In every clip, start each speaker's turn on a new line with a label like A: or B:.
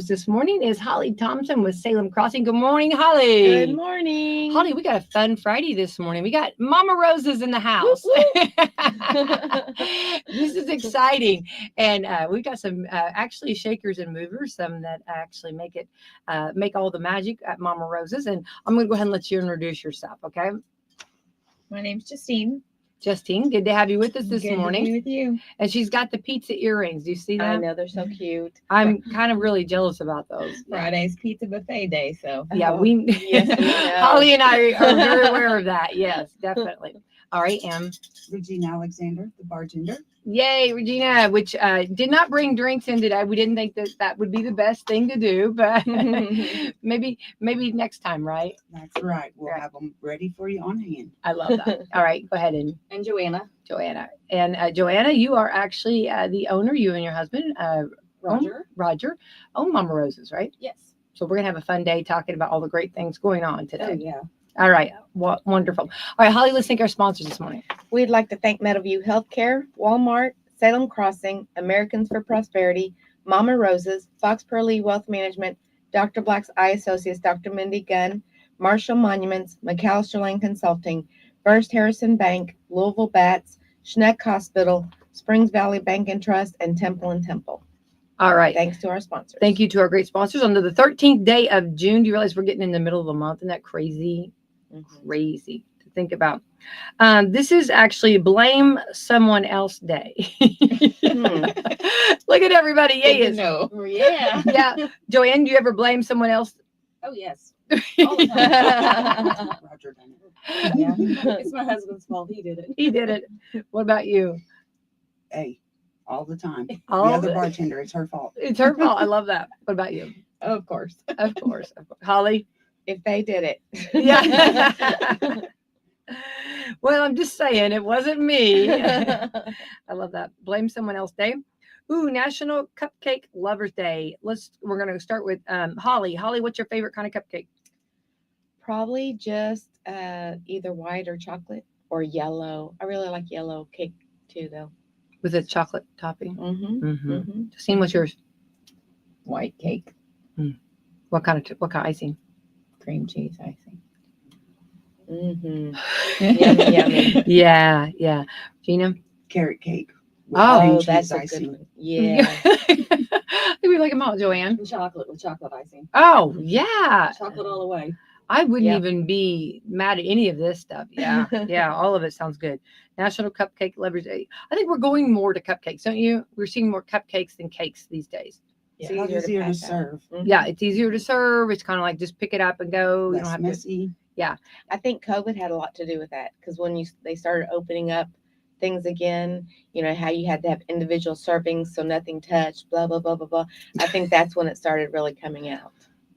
A: This morning is Holly Thompson with Salem Crossing. Good morning, Holly.
B: Good morning.
A: Holly, we got a fun Friday this morning. We got Mama Roses in the house. This is exciting. And we've got some actually shakers and movers, some that actually make all the magic at Mama Roses. And I'm going to go ahead and let you introduce yourself, okay?
B: My name's Justine.
A: Justine, good to have you with us this
B: Good
A: morning.
B: to be with you.
A: And she's got the pizza earrings. Do you see that?
B: I know, they're so cute.
A: I'm kind of really jealous about those.
B: Friday's pizza buffet day, so.
A: Yeah,
B: Yes, we know.
A: Holly and I are very aware of that. Yes, definitely. All right,
C: Regina Alexander, the bartender.
A: Yay, Regina, which did not bring drinks in today. We didn't think that would be the best thing to do, but maybe next time, right?
C: That's right. We'll have them ready for you on hand.
A: I love that. All right, go ahead
D: And Joanna.
A: And Joanna, you are actually the owner. You and your husband, Roger, own Mama Roses, right?
D: Yes.
A: So we're gonna have a fun day talking about all the great things going on today.
D: Oh, yeah.
A: All right, wonderful. All right, Holly, let's thank our sponsors this morning.
B: We'd like to thank Meadowview Healthcare, Walmart, Salem Crossing, Americans for Prosperity, Mama Roses, Fox Pearly Wealth Management, Dr. Black's Eye Associates, Dr. Mindy Gunn, Marshall Monuments, McAllister Lane Consulting, First Harrison Bank, Louisville Bats, Schneck Hospital, Springs Valley Bank and Trust, and Temple & Temple.
A: All right.
B: Thanks to our sponsors.
A: Thank you to our great sponsors. On the 13th day of June, do you realize we're getting in the middle of the month? Isn't that crazy? Crazy to think about. This is actually Blame Someone Else Day. Look at everybody. Yeah,
D: No. Yeah.
A: yeah. Joanne, do you ever blame someone else?
D: Oh, yes. All the time.
C: Roger done it.
D: Yeah. It's my husband's fault. He did it.
A: He did it. What about you?
C: Hey, all the time.
A: All
C: the other
A: the-
C: bartender, it's her fault.
A: It's her fault. I love that. What about you?
D: Of course.
A: Of course. Holly?
B: If they did it.
A: Yeah. Well, I'm just saying it wasn't me. I love that. Blame Someone Else Day. Ooh, National Cupcake Lovers Day. We're going to start with Holly. Holly, what's your favorite kind of cupcake?
B: Probably just either white or chocolate or yellow. I really like yellow cake too, though.
A: With a chocolate topping.
B: Mm-hmm.
A: Justine, what's yours?
D: White cake,
A: What kind of icing?
D: cream cheese icing.
B: Mm-hmm. Yummy, yummy.
A: Yeah. Gina?
C: Carrot cake. With
A: Oh,
C: cream
B: Oh,
C: cheese
B: that's a
C: icing.
B: good one. Yeah.
A: We like them all, Joanne.
D: And chocolate with chocolate icing.
A: Oh, yeah.
D: Chocolate all the way.
A: I wouldn't
B: Yep.
A: even be mad at any of this stuff. Yeah. Yeah. All of it sounds good. National Cupcake Lovers Day. I think we're going more to cupcakes, don't you? We're seeing more cupcakes than cakes these days.
B: It's
C: It's easier to
B: pass out.
C: serve.
B: Mhm.
A: Yeah. It's easier to serve. It's kind of like just pick it up and go. You
C: Less
A: don't have to.
C: messy.
B: I think COVID had a lot to do with that because when they started opening up things again, how you had to have individual servings so nothing touched, blah blah blah blah blah. I think that's when it started really coming out.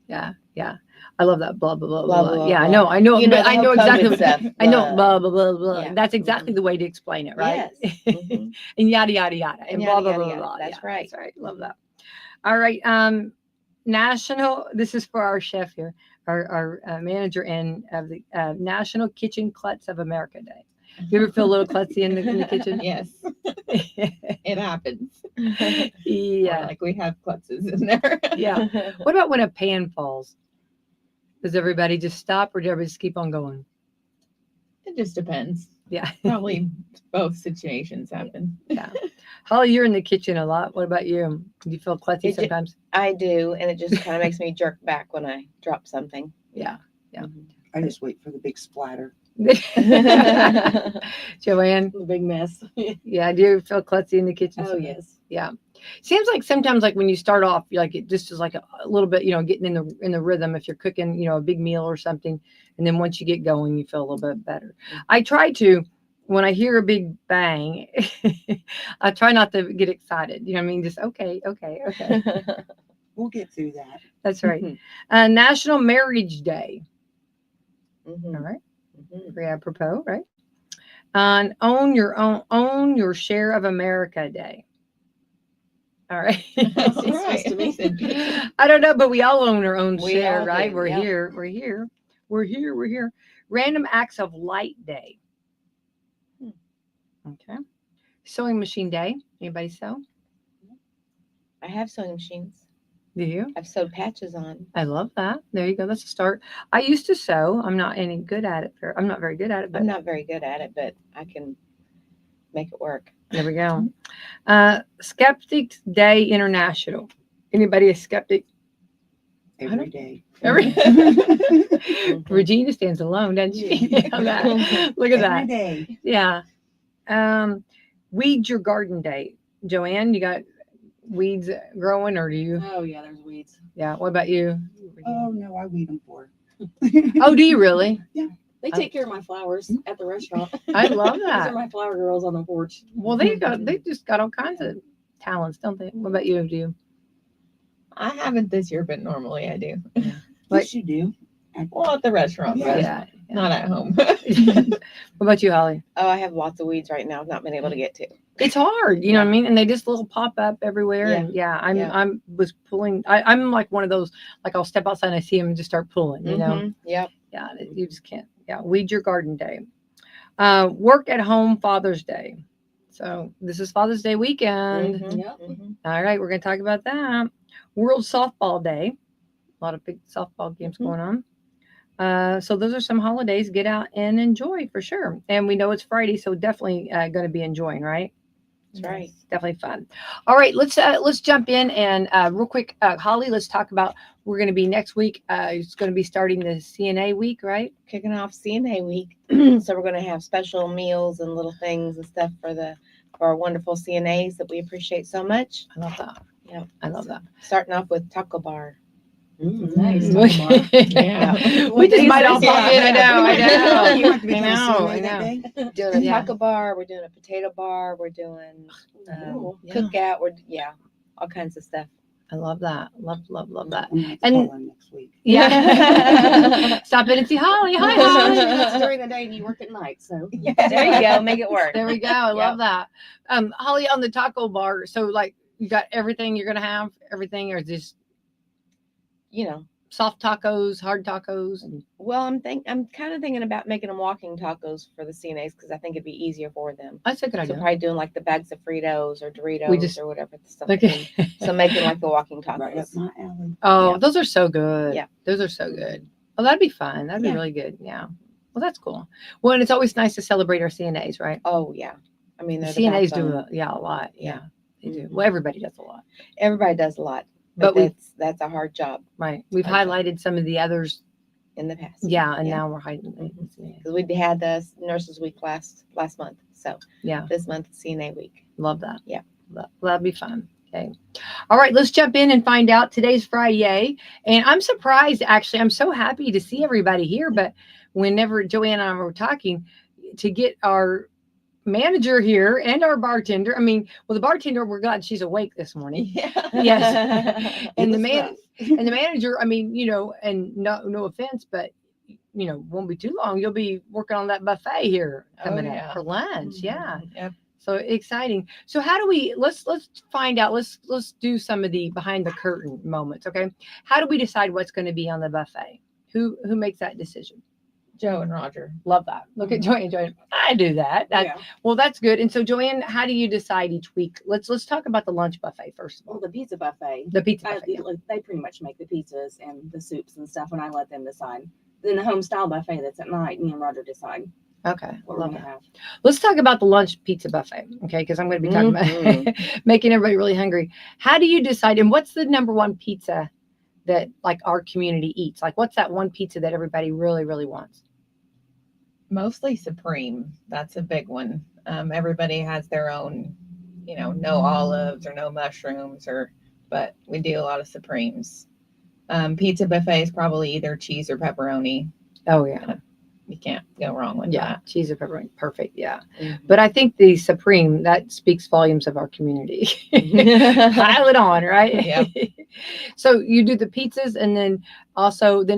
A: Yeah. Yeah. I love that. Blah, blah, blah,
B: Blah,
A: blah.
B: blah,
A: Yeah.
B: blah.
A: I know.
B: You know,
A: But
B: the
A: I
B: whole
A: know exactly.
B: COVID stuff.
A: I know. Blah, blah, blah, blah.
B: Yeah.
A: That's exactly the way to explain it, right?
B: Yes. Mhm.
A: And yada, yada, yada. And
B: And
A: blah,
B: yada,
A: blah,
B: yada,
A: blah,
B: yada.
A: blah.
B: That's
A: Yeah,
B: right.
A: That's right. Love that. All right. This is for our chef here, our manager of the National Kitchen Klutz of America Day. You ever feel a little klutzy in the kitchen?
D: Yes. It happens.
A: Yeah.
D: Or like we have klutzes in there.
A: Yeah. What about when a pan falls? Does everybody just stop or does everybody just keep on going?
D: It just depends.
A: Yeah.
D: Probably both situations happen.
A: Yeah. Holly, you're in the kitchen a lot. What about you? Do you feel klutzy
B: It ju-
A: sometimes?
B: I do, and it just kind of makes me jerk back when I drop something.
A: Yeah. Yeah.
C: I just wait for the big splatter.
A: Joanne,
D: The big mess.
A: yeah, do you feel klutzy in the kitchen?
D: Oh,
A: sometimes?
D: yes.
A: Yeah. Seems like sometimes like when you start off, like it just is like a little bit, getting in the rhythm if you're cooking, a big meal or something. And then once you get going, you feel a little bit better. I try to, when I hear a big bang, I try not to get excited. You know what I mean? Just okay.
C: We'll get through that.
A: That's right. National Marriage Day.
B: Mhm.
A: All right.
B: Mhm.
A: Very apropos, right? On own your share of America Day. All right.
D: What's it supposed to mean?
A: I don't know, but we all own our own
B: We
A: share,
B: all
A: right?
B: do,
A: We're
B: yep.
A: here. We're here. Random Acts of Light Day. Okay. Sewing Machine Day. Anybody sew?
B: I have sewing machines.
A: Do you?
B: I've sewed patches on.
A: I love that. There you go. That's a start. I used to sew. I'm not any good at it. I'm not very good at it, but
B: I'm not very good at it, but I can make it work.
A: there we go. Skeptics Day International. Anybody a skeptic?
C: Every day.
A: Every
B: Mhm.
A: Regina stands alone, doesn't she? On that. Look at
C: Every
A: that.
C: day.
A: Yeah. Weed your garden day. Joanne, you got weeds growing, or do you?
D: Oh yeah, there's weeds.
A: Yeah. What about you?
C: Oh no, I weed them for.
A: Oh, do you really?
D: They take care of my flowers at the restaurant.
A: I love
D: Those
A: that.
D: are my flower girls on the porch.
A: Well, they just got all kinds of talents, don't they? What about you? Do you?
E: I haven't this year, but normally I do.
C: Yes, you do.
E: Well, at the restaurant,
C: Yeah.
E: but
A: Yeah.
E: not at home.
A: What about you, Holly?
B: Oh, I have lots of weeds right now. I've not been able to get to.
A: It's hard, you know what I mean? And they just little pop up everywhere.
B: Yeah.
A: And yeah,
B: Yeah.
A: I'm was pulling. I'm like one of those, like I'll step outside and I see them and just start pulling, you know?
B: Mhm. Yep.
A: Yeah, you just can't. Yeah, weed your garden day. Work at home Father's Day. So this is Father's Day weekend.
B: Mhm.
D: Yep.
B: Mhm.
A: All right, we're going to talk about that. World Softball Day. A lot of big softball games
B: Mhm.
A: going on. So those are some holidays. Get out and enjoy for sure. And we know it's Friday, so definitely going to be enjoying, right?
B: That's right.
A: Definitely fun. All right, let's jump in and real quick, Holly. Let's talk about. We're going to be next week. It's going to be starting the CNA week, right?
B: Kicking off CNA week, so we're going to have special meals and little things and stuff for our wonderful CNAs that we appreciate so much.
A: I love that.
B: Yep.
A: I love that.
B: Starting off with taco bar.
D: Nice.
A: Yeah. We just might all pop in. I know.
C: You have to
A: I
C: become a
A: know.
C: CNA
A: I
C: that
A: know.
C: day?
B: Doing a
A: Yeah.
B: taco bar. We're doing a potato bar. We're doing
D: Ooh,
A: yeah.
B: cookout. We're all kinds of stuff.
A: I love that. Love that.
C: I'm gonna have to
A: And-
C: call in next week.
A: Yeah. Stop in and see Holly. Hi,
D: That's
A: Holly.
D: during the day and you work at night, so
B: There you go. Make it work.
A: There we go. I love that. Holly, on the taco bar. So like you got everything you're gonna have, everything, or just
B: You know.
A: soft tacos, hard tacos, and
B: Well, I'm kind of thinking about making them walking tacos for the CNAs because I think it'd be easier for them.
A: that's a good
B: So
A: idea.
B: probably doing like the bags of Fritos or Doritos or whatever the stuff.
A: Okay.
B: So making like the walking
C: Right up
B: tacos.
C: my alley.
A: Oh,
B: Yeah.
A: those are so good.
B: Yeah.
A: Those are so good. Oh, that'd be fun. That'd be
B: Yeah.
A: really good. Yeah. Well, that's cool. Well, and it's always nice to celebrate our CNAs, right?
B: Oh yeah. I mean, they're the
A: CNAs do
B: backbone.
A: a lot. Yeah,
B: Yeah.
A: they do.
B: Mhm.
A: Well, everybody does a lot,
B: Everybody does a lot,
A: but
B: but that's a hard job
A: right. We've
B: Okay.
A: highlighted some of the others.
B: in the past.
A: Yeah, and
B: Yeah.
A: now we're hiding. CNA.
B: Because we had the Nurses Week last month, so
A: Yeah,
B: this month is CNA Week.
A: love that.
B: Yeah.
A: That'd be fun. Okay. All right, let's jump in and find out. Today's Friday, and I'm surprised. Actually, I'm so happy to see everybody here. But whenever Joanne and I were talking, to get our manager here and our bartender. I mean, well, the bartender, we're glad she's awake this morning.
E: Yeah.
A: Yes.
C: It
A: And the
C: was
A: man
C: rough.
A: and the manager, I mean, you know, and no offense, but you know, won't be too long. You'll be working on that buffet here coming
E: yeah.
A: up for lunch. Yeah.
E: Yep.
A: So exciting. So how do we let's find out. Let's do some of the behind the curtain moments. Okay. How do we decide what's going to be on the buffet? Who makes that decision?
E: Joe and Roger.
A: Love that. Look at Joanne. I do that.
C: Yeah.
A: Well, that's good. And so Joanne, how do you decide each week? Let's talk about the lunch buffet first of all.
D: well, the pizza buffet.
A: The pizza buffet. Yeah.
D: They pretty much make the pizzas and the soups and stuff, and I let them decide. Then the home style buffet that's at night, me and Roger decide
A: Okay.
D: what we're
A: Love
D: gonna
A: that.
D: have.
A: Let's talk about the lunch pizza buffet. Okay. Because I'm going to be talking about making everybody really hungry. How do you decide? And what's the number one pizza that like our community eats? Like what's that one pizza that everybody really, really wants?
E: Mostly Supreme. That's a big one. Everybody has their own, no olives or no mushrooms, but we do a lot of Supremes. Pizza buffet is probably either cheese or pepperoni.
A: Oh yeah.
E: You can't go wrong with
A: Yeah.
E: that.
A: Cheese or pepperoni. Perfect. Yeah.
B: Mhm.
A: But I think the Supreme, that speaks volumes of our community. Pile it on, right?
E: Yep.
A: So you do the pizzas and then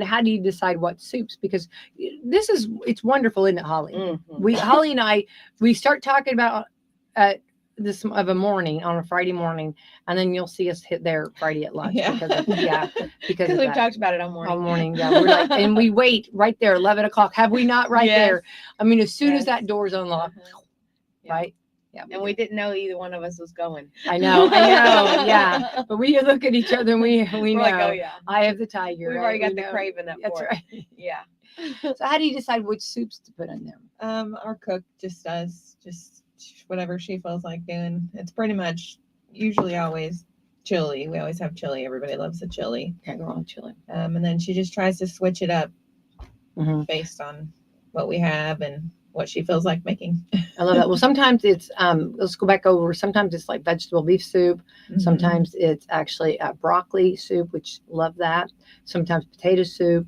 A: how do you decide what soups? Because it's wonderful, isn't it, Holly?
B: Mhm.
A: Holly and I, we start talking about this of a morning on a Friday morning, and then you'll see us hit there Friday at lunch
E: Yeah.
A: because of
B: Because
A: of
B: we've
A: that.
B: talked about it all morning.
A: All morning, yeah. We're like, and we wait right there, 11 o'clock. Have we not right
B: Yes.
A: there? I mean, as soon as
B: Yes.
A: that door's unlocked,
B: Yeah.
A: right? Yeah.
B: And we didn't know either one of us was going.
A: I know. Yeah. But we look at each other and we
B: We're
A: know.
B: like, oh yeah.
A: I have the tiger.
B: We've
A: right?
B: already got
A: We
B: the
A: know.
B: craving up
A: That's
B: for
A: right.
B: it. Yeah.
A: So how do you decide which soups to put in there?
E: Our cook just does just whatever she feels like doing. It's pretty much usually always chili. We always have chili. Everybody loves the chili.
A: Can't go wrong with chili.
E: And then she just tries to switch it up
A: Mhm.
E: based on what we have and what she feels like making.
A: I love that. Well, sometimes it's let's go back over. Sometimes it's like vegetable beef soup. Sometimes it's actually broccoli soup, which love that. Sometimes potato soup.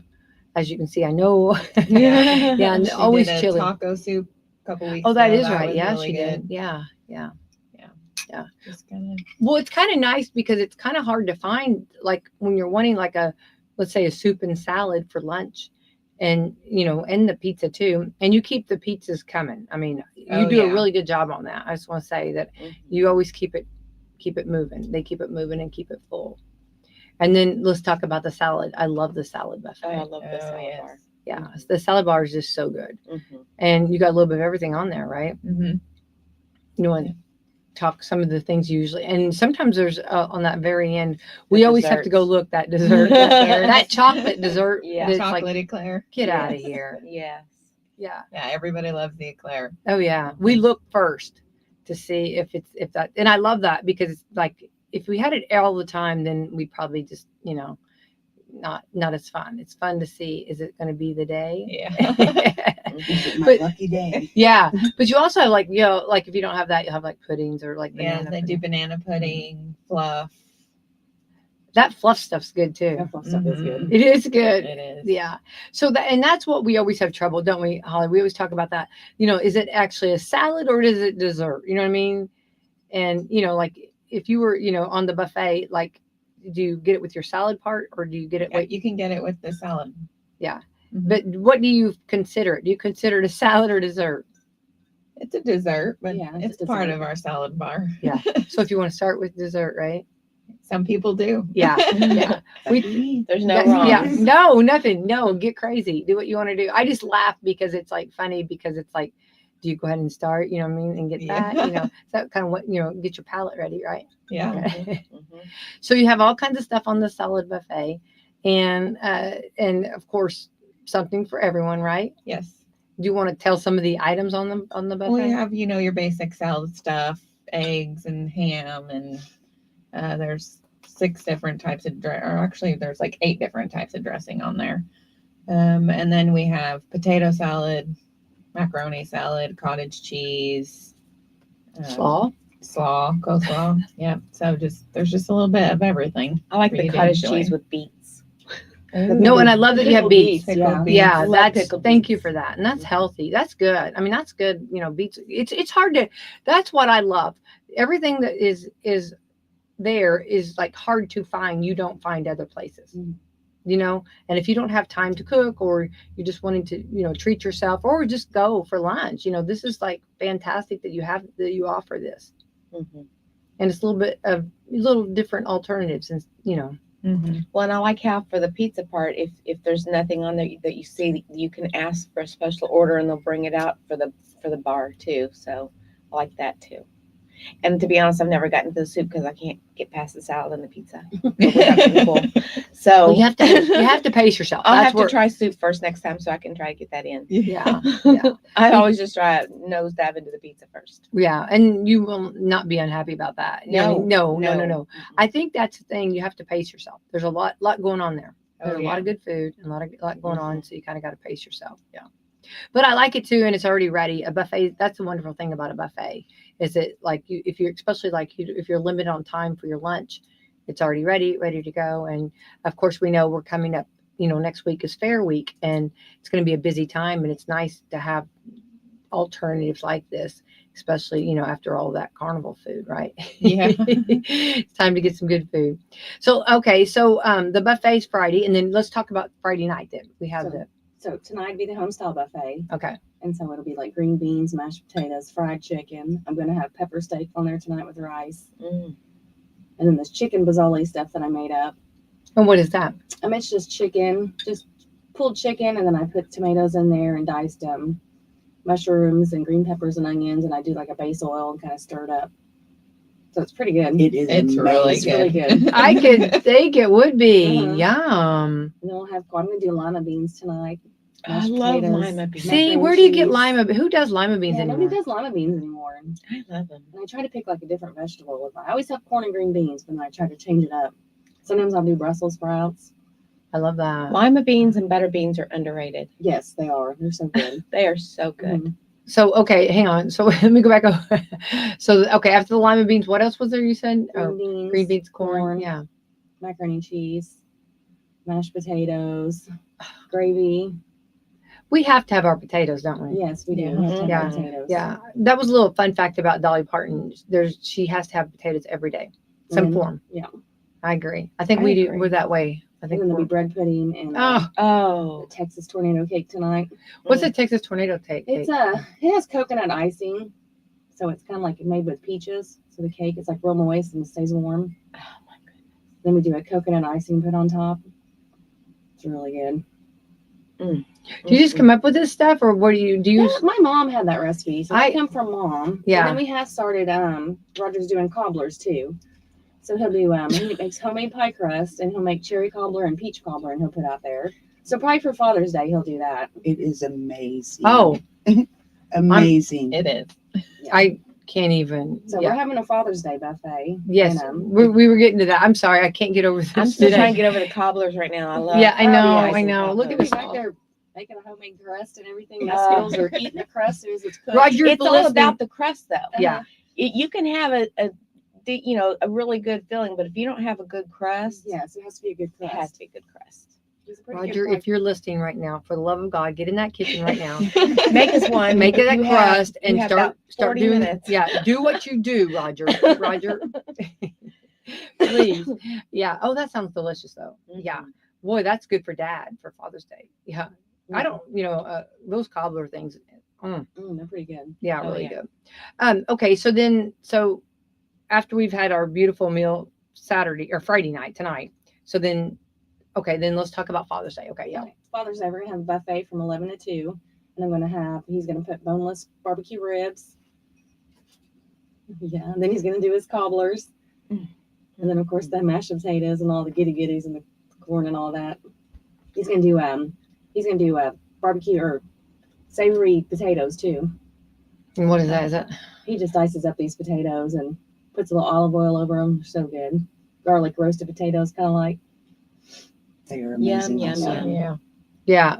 A: As you can see, I know. Yeah, and
E: She
A: always
E: did a
A: chili.
E: taco soup a couple weeks
A: Oh, that
E: ago.
A: is right.
E: was
A: Yeah,
E: really
A: she did.
E: good.
A: Yeah.
E: Just kind of
A: Well, it's kind of nice because it's kind of hard to find, like when you're wanting like let's say a soup and salad for lunch, and and the pizza too, and you keep the pizzas coming. I mean, you
E: Oh,
A: do a
E: yeah.
A: really good job on that. I just want to say that you always keep it moving. They keep it moving and keep it full. And then let's talk about the salad. I love the salad buffet.
B: Oh, I love the salad
E: yes.
B: bar.
A: Yeah, the salad bar is just so good,
B: Mm-hmm.
A: and you got a little bit of everything on there, right?
E: Mm-hmm.
A: You want to talk some of the things usually, and sometimes there's on that very end. We always have to go
B: desserts.
A: look that dessert, that chocolate dessert.
B: Yeah.
A: that's
E: Chocolate
A: like,
E: eclair.
A: get out of
B: Yes.
A: here.
B: Yes.
A: Yeah.
E: Yeah, everybody loves the eclair.
A: Oh yeah. We look first to see if that, and I love that because it's like if we had it all the time, then we probably just not as fun. It's fun to see, is it going to be the day?
E: Yeah.
C: Is it my
A: But-
C: lucky day?
A: Yeah, but you also have like like if you don't have that, you have like puddings or like
E: Yeah,
A: banana
E: they do
A: pudding.
E: banana pudding, fluff.
A: That fluff stuff's good too.
D: That fluff stuff is good.
A: It is good.
E: It is.
A: Yeah. So that's what we always have trouble, don't we, Holly? We always talk about that. Is it actually a salad or is it dessert? You know what I mean? And like if you were, on the buffet, like, do you get it with your salad part or do you get it?
E: Yeah, you can get it with the salad.
A: Yeah.
E: Mhm.
A: But what do you consider it? Do you consider it a salad or dessert?
E: It's a dessert, but
D: Yeah, it's
E: it's
D: a
E: part
D: dessert.
E: of our salad bar.
A: Yeah. So if you want to start with dessert, right?
E: Some people do.
A: Yeah. Yeah.
C: We,
B: There's no
A: That's-
B: wrong.
A: Yeah, no, nothing. No, get crazy. Do what you want to do. I just laugh because it's like funny because it's like, do you go ahead and start? You know what I mean? And get
E: Yeah.
A: that, so kind of what, get your palate ready, right?
E: Yeah.
A: Okay.
B: Mhm.
A: So you have all kinds of stuff on the salad buffet and of course something for everyone, right?
E: Yes.
A: Do you want to tell some of the items on the buffet?
E: Well, you have, your basic salad stuff, eggs and ham, and there's 6 different types of or actually there's like 8 different types of dressing on there. And then we have potato salad, macaroni salad, cottage cheese,
A: Slaw.
E: coleslaw. Yeah. So there's just a little bit of everything.
B: I like
E: For
B: the
E: you to
B: cottage
E: enjoy.
B: cheese with beets.
A: No, and I love that you have
D: Pickled
A: beets.
D: beets, yeah.
A: Yeah,
B: Love
A: that's
B: pickled
A: thank you
B: beets.
A: for that. And that's healthy. That's good. I mean, that's good. Beets. It's hard to. That's what I love. Everything that is there is like hard to find. You don't find other places. And if you don't have time to cook or you're just wanting to treat yourself or just go for lunch, this is like fantastic that you offer this.
B: Mhm.
A: And it's a little different alternatives and
E: Mm-hmm.
B: Well, and I like how for the pizza part, if there's nothing on there that you see, you can ask for a special order and they'll bring it out for the bar too. So I like that too. And to be honest, I've never gotten to the soup because I can't get past the salad and the pizza. But without people. So
A: well, you have to pace yourself.
B: I'll
A: That's
B: have to
A: where-
B: try soup first next time so I can try to get that in.
A: Yeah.
B: I always just try to nose dive into the pizza first.
A: Yeah, and you will not be unhappy about that.
B: No,
A: No. I think that's the thing. You have to pace yourself. There's a lot going on there. There's
B: Oh,
A: a
B: yeah.
A: lot of good food and a lot going on. So you kind of got to pace yourself. Yeah. But I like it too, and it's already ready. A buffet. That's the wonderful thing about a buffet. Is it like if you're especially like if you're limited on time for your lunch, it's already ready to go. And of course, we know we're coming up. Next week is Fair Week, and it's going to be a busy time. And it's nice to have alternatives like this, especially after all that carnival food, right?
E: Yeah.
A: It's time to get some good food. So the buffet's Friday, and then let's talk about Friday night. Then we have
D: So tonight would be the home style buffet.
A: okay.
D: And so it'll be like green beans, mashed potatoes, fried chicken. I'm going to have pepper steak on there tonight with rice.
B: Mm.
D: And then this chicken bazoli stuff that I made up.
A: And what is that?
D: It's just chicken, just pulled chicken. And then I put tomatoes in there and diced them. mushrooms and green peppers and onions, and I do like a base oil and kind of stir it up. So it's pretty good.
C: It is
E: It's really
C: amazing.
D: really
E: good.
D: good.
A: I could think it would be.
D: Uh-huh.
A: Yum.
D: And then I'm going to do lima beans tonight.
B: I
D: Mashed
B: love
D: potatoes,
B: lima beans.
A: See,
D: macaroni
A: where do you get
D: cheese.
A: lima? Who does lima beans
D: Yeah,
A: anymore?
D: nobody does lima beans anymore. And
B: I love them.
D: I try to pick like a different vegetable. I always have corn and green beans, but then I try to change it up. Sometimes I'll do Brussels sprouts.
A: I love that.
B: Lima beans and butter beans are underrated.
D: Yes, they are. They're so good.
B: They are so good.
D: Mhm.
A: So, okay, hang on. So let me go back over. So, okay, after the lima beans, what else was there you said?
D: Green beans,
A: Green beans, corn.
D: corn.
A: Yeah.
D: macaroni and cheese, mashed potatoes, gravy.
A: We have to have our potatoes, don't we?
D: Yes, we do.
B: Yeah.
D: We have to have
A: Yeah.
D: potatoes.
A: Yeah. That was a little fun fact about Dolly Parton. She has to have potatoes every day, some
D: And then-
A: form.
D: yeah.
A: I agree. I think
B: I
A: we do.
B: agree.
A: We're that way. I
D: And
A: think
D: then there'll be
A: we're.
D: bread pudding and
A: Oh,
B: Oh,
D: Texas tornado cake tonight.
A: what's the Texas tornado cake?
D: It's it has coconut icing, so it's kind of like made with peaches. So the cake is like real moist and it stays warm.
B: oh my goodness.
D: Then we do a coconut icing put on top. It's really good.
A: Do you just come up with this stuff, or what do you do?
D: Yeah, my mom had that recipe, so I come from mom.
A: Yeah.
D: And then we have started. Roger's doing cobblers too, so he'll do. He makes homemade pie crust, and he'll make cherry cobbler and peach cobbler, and he'll put out there. So probably for Father's Day, he'll do that.
C: It is amazing.
A: Oh,
C: amazing.
E: It is.
A: I can't even.
D: So
A: Yeah.
D: we're having a Father's Day buffet.
A: Yes,
D: And,
A: we were getting to that. I'm sorry, I can't get over this.
B: I'm still
A: today.
B: trying to get over the cobblers right now. I love.
A: Yeah, I
B: oh,
A: know,
B: yes,
A: I
B: and
A: know. Look at
D: We'll
B: cobblers.
A: this.
D: be back there making a homemade crust and everything.
B: Uh,
D: Us girls are eating the crust as soon as it's cooked.
A: Roger,
B: It's all
A: listening.
B: about the crust, though.
A: Yeah.
B: You can have a really good filling, but if you don't have a good crust,
D: Yes, it has to be a good
B: it
D: crust.
B: has to be good crust.
D: He's a pretty
A: Roger,
D: good
A: if you're listening right now, for the love of God, get in that kitchen right now.
B: Make us one.
A: Make it a
B: You have-
A: crust
B: you
A: and
B: have
A: start
B: about 40
A: doing.
B: minutes.
A: Yeah, do what you do, Roger. Roger, please. Yeah. Oh, that sounds delicious, though. Yeah. Boy, that's good for Dad for Father's Day. Yeah. I don't. Those cobbler things.
D: they're pretty good.
A: Yeah,
B: Oh,
A: really
B: yeah.
A: good. Okay, so after we've had our beautiful meal Saturday or Friday night tonight, so then let's talk about Father's Day. Okay, yeah.
D: Okay. Father's Day, we're gonna have a buffet from 11 to 2, and he's gonna put boneless barbecue ribs. Yeah, and then he's gonna do his cobblers, and then of course the mashed potatoes and all the giddy giddies and the corn and all that. He's gonna do barbecue or savory potatoes too.
A: And what is that? Is that
D: He just dices up these potatoes and puts a little olive oil over them. They're so good. Garlic roasted potatoes, kind of like.
C: They are
B: Yum,
C: amazing.
B: yum,
C: also.
B: yum.
A: yeah. Yeah,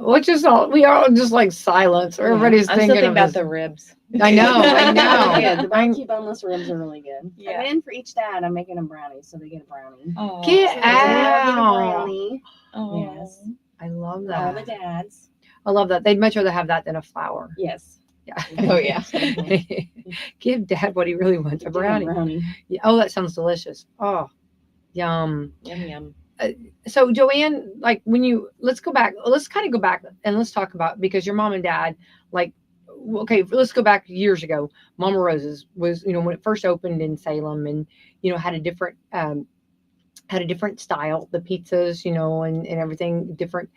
A: we are all just like silence. Everybody's
B: I'm still
A: thinking
B: thinking about
A: of
B: the
A: this.
B: ribs.
A: I know, I know.
D: Yeah, the barbecue boneless ribs are really good.
B: Yeah.
D: And then for each dad, I'm making them brownies, so they get a brownie.
B: Oh,
A: Get
D: So they all get a
A: out.
D: brownie.
B: Oh.
D: Yes.
A: I love
D: All the
A: that.
D: dads.
A: I love that. They'd much rather have that than a flower.
D: Yes.
A: Yeah.
E: Oh, yeah.
A: Give Dad what he really wants, a brownie. Yeah. Oh, that sounds delicious. Oh, yum.
B: Yum yum.
A: So Joanne, like let's kind of go back and let's talk about, because your mom and dad, like, okay, let's go back years ago. Mama Rose's was, when it first opened in Salem, and, had a different style, the pizzas, and everything different.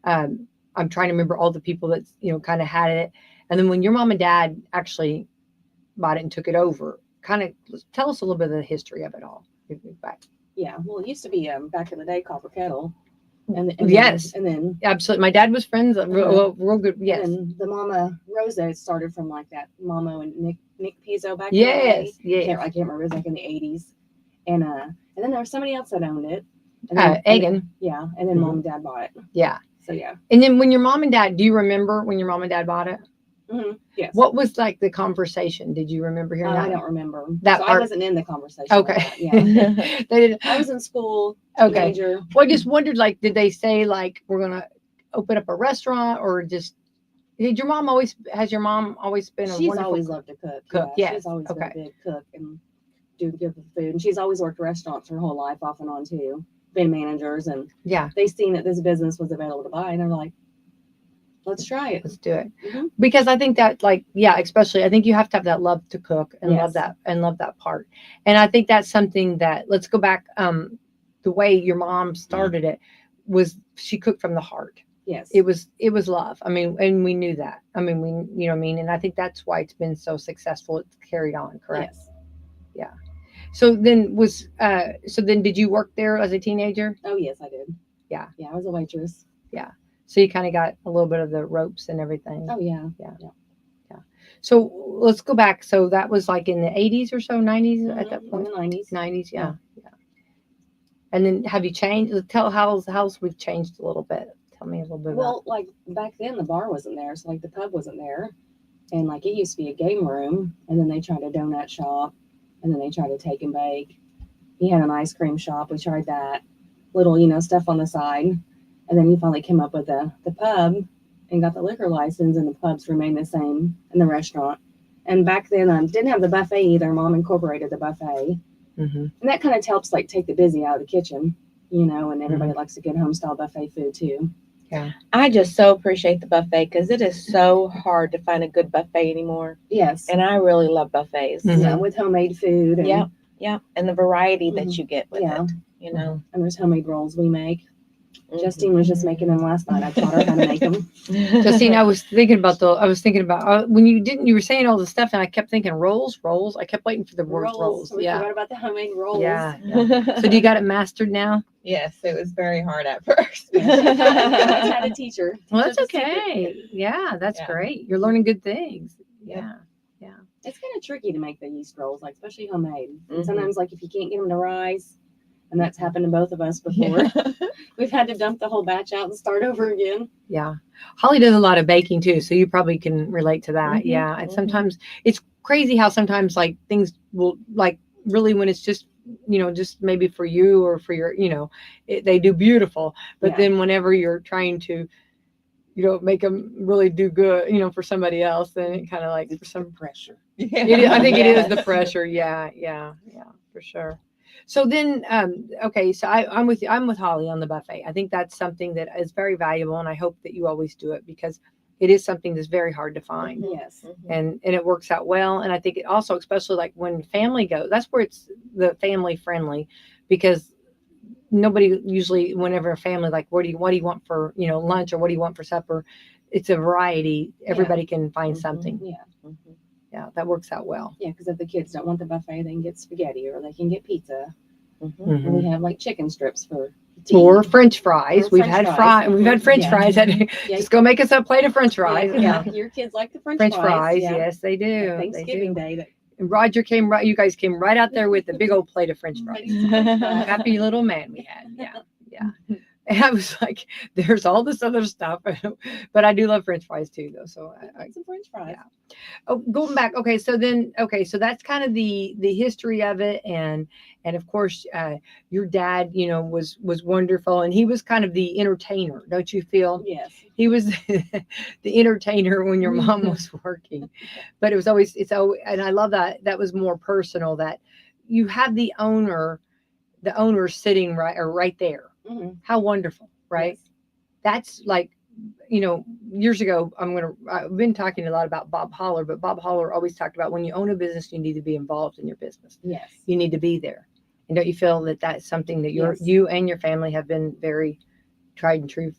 A: I'm trying to remember all the people that, kind of had it. And then when your mom and dad actually bought it and took it over, kind of tell us a little bit of the history of it all. Back.
D: Yeah. Well, it used to be back in the day copper kettle. And
A: Yes.
D: Then
A: Absolutely. My dad was friends. Real good. Yes.
D: And the Mama Rosa started from like that Mama and Nick Pizzo back in the
A: Yes.
D: day.
A: Yes.
D: I can't remember. It was like in the 80s. And then there was somebody else that owned it. And then,
A: Egan.
D: Yeah. And then
A: Mhm.
D: Mom and Dad bought it.
A: Yeah.
D: So yeah.
A: And then when your mom and dad, do you remember when your mom and dad bought it?
D: Mm-hmm. Yes.
A: What was like the conversation? Did you remember hearing
D: I
A: that?
D: don't remember.
A: That
D: so
A: part-
D: I wasn't in the conversation.
A: Okay.
D: with that, Yeah.
A: They didn't.
D: I was in school.
A: Okay.
D: Major.
A: Well, I just wondered, like, did they say like we're gonna open up a restaurant, or just has your mom always been a
D: She's
A: wonderful
D: always loved to cook.
A: cook,
D: Yeah,
A: yes,
D: She's always
A: okay.
D: been a good cook and do good with food. And she's always worked restaurants her whole life off and on too. Been managers, and
A: Yeah,
D: they seen that this business was available to buy, and they're like, let's try it.
A: let's do it.
D: Mhm.
A: Because I think that, like, yeah, especially I think you have to have that love to cook and love
D: Yes.
A: that part. And I think that's something that, let's go back. The way your mom started it was she cooked from the heart.
D: Yes.
A: It was love. I mean, and we knew that. I mean, we, you know what I mean? And I think that's why it's been so successful. It's carried on, correct?
D: Yes.
A: So then did you work there as a teenager?
D: Oh, yes, I did.
A: Yeah.
D: Yeah, I was a waitress.
A: So you kind of got a little bit of the ropes and everything.
D: Oh, yeah.
A: So let's go back. So that was like in the 80s or so, 90s at that
D: In
A: point?
D: the 90s.
A: 90s, yeah. And then have you changed? Tell how's we've changed a little bit. Tell me a little bit about.
D: Well, like back then, the bar wasn't there, so like the pub wasn't there, and like it used to be a game room, and then they tried a donut shop, and then they tried a take and bake. He had an ice cream shop. We tried that, little stuff on the side, and then he finally came up with the pub, and got the liquor license, and the pubs remained the same in the restaurant. And back then, didn't have the buffet either. Mom incorporated the buffet.
A: Mm-hmm.
D: And that kind of helps like take the busy out of the kitchen, and everybody likes a good home style buffet food too.
A: Yeah.
B: I just so appreciate the buffet because it is so hard to find a good buffet anymore.
D: Yes.
B: And I really love buffets.
A: Mhm.
D: Yeah, with homemade food. And,
B: Yeah. And the variety that you get with
D: Yeah.
B: it,
D: And there's homemade rolls we make.
B: Mhm.
D: Justine was just making them last night. I taught her how to make them.
A: Justine, I was thinking about when you were saying all the stuff, and I kept thinking rolls. I kept waiting for the word rolls.
D: We
A: Yeah.
D: forgot about the homemade rolls.
A: Yeah. So do you got it mastered now?
E: Yes, it was very hard at first.
D: I had a teacher.
A: Well, that's
D: Teach us the secret.
A: okay. Yeah, that's
E: Yeah.
A: great. You're learning good things. Yeah.
D: It's kind of tricky to make the yeast rolls, like especially homemade.
B: Mhm.
D: And sometimes, like if you can't get them to rise, and that's happened to both of us before, we've had to dump the whole batch out and start over again.
A: Yeah. Holly does a lot of baking too, so you probably can relate to that.
B: Mhm,
A: Yeah. And
B: mhm.
A: sometimes it's crazy how sometimes like things will like really when it's just just maybe for you or for your they do beautiful, but
D: Yeah.
A: then whenever you're trying to make them really do good for somebody else, then it kind of like for
C: It's the
A: some
C: pressure.
A: I think it is the
B: Yes.
A: pressure. Yeah, for sure. So then, okay, so I'm with you. I'm with Holly on the buffet. I think that's something that is very valuable, and I hope that you always do it because it is something that's very hard to find,
D: Yes.
A: and it works out well. And I think it also, especially like when family goes, that's where it's the family friendly, because nobody usually, whenever a family like, what do you want for lunch or what do you want for supper? It's a variety. Everybody can find
B: Mhm.
A: something.
D: Yeah.
B: Mhm.
A: Yeah, that works out well.
D: Yeah, because if the kids don't want the buffet, they can get spaghetti or they can get pizza.
B: Mhm.
A: Mhm.
D: And we have like chicken strips for tea.
A: Or French fries.
D: Or
A: We've
D: French
A: had
D: fries.
A: We've had French
D: Yeah.
A: fries.
D: Yeah.
A: Just go make us a plate of French fries.
D: Yeah,
A: Yeah.
D: your kids like the French
A: French fries.
D: Yeah.
A: Yes, they do.
D: Thanksgiving
A: They do.
D: Day. That
A: And Roger came right. You guys came right out there with a big old plate of French fries. Happy little man we had. Yeah. And I was like, there's all this other stuff, but I do love French fries too, though. So
D: like some French fries.
A: Yeah. Oh, going back. Okay, so that's kind of the history of it, and of course, your dad, was wonderful, and he was kind of the entertainer, don't you feel?
D: Yes.
A: He was the entertainer when your mom was working, but it's always, and I love that was more personal, that you have the owner sitting right there.
D: Mhm.
A: How wonderful, right?
D: Yes.
A: That's like, years ago, I've been talking a lot about Bob Holler, but Bob Holler always talked about when you own a business, you need to be involved in your business.
D: Yes.
A: You need to be there. And don't you feel that that's something that
D: Yes.
A: you and your family have been very tried and true?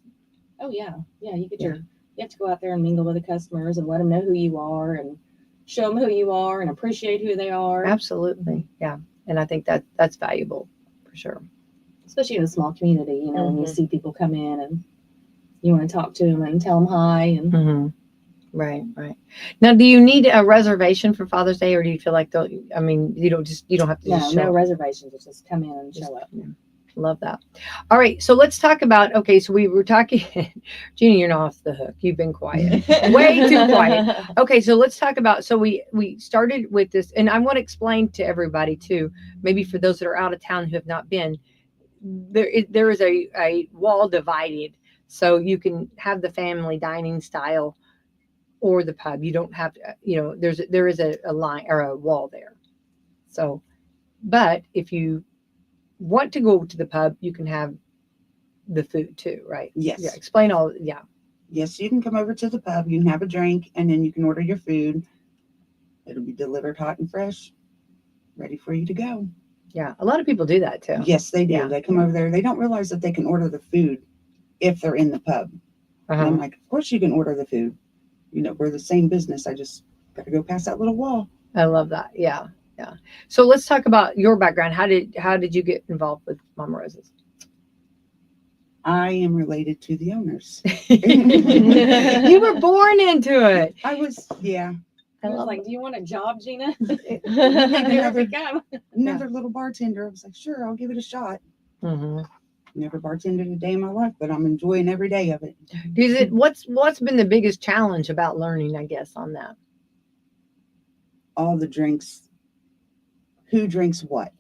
D: Oh yeah. Yeah. You
A: Yeah.
D: have to go out there and mingle with the customers and let them know who you are and show them who you are and appreciate who they are.
A: Absolutely. Yeah. And I think that's valuable for sure.
D: Especially in a small community, when you
B: Mhm.
D: see people come in and you want to talk to them and tell them hi. And
A: Mm-hmm. Right. Now, do you need a reservation for Father's Day, or do you feel like you don't have to just show
D: no
A: up?
D: reservations. Just come in and show up.
A: Yeah. Love that. All right. So let's talk about, so we were talking, Gina, you're not off the hook. You've been quiet. Way too quiet. Okay. So let's talk about, so we started with this, and I want to explain to everybody too, maybe for those that are out of town who have not been, there is a wall divided. So you can have the family dining style or the pub. You don't have to, there is a line or a wall there. So, but if you want to go to the pub, you can have the food too, right?
C: Yes.
A: Yeah. Explain all. Yeah.
C: Yes, you can come over to the pub, you can have a drink, and then you can order your food. It'll be delivered hot and fresh, ready for you to go.
A: Yeah. A lot of people do that too.
C: Yes, they do.
A: Yeah.
C: They come over there. They don't realize that they can order the food if they're in the pub. And
A: Uh-huh.
C: I'm like, of course you can order the food. You know, we're the same business. I just got to go past that little wall.
A: I love that. Yeah. Yeah. So let's talk about your background. How did you get involved with Mama Rose's?
C: I am related to the owners.
A: You were born into it.
C: I was, yeah,
A: I
D: I was
A: love
D: like, "Do you want a job, Gina?"
C: another,
D: Come.
C: another little bartender. I was like, sure, I'll give it a shot.
A: Mhm.
C: Never bartended a day in my life, but I'm enjoying every day of it.
A: Is it what's been the biggest challenge about learning, I guess, on that?
C: All the drinks, who drinks what?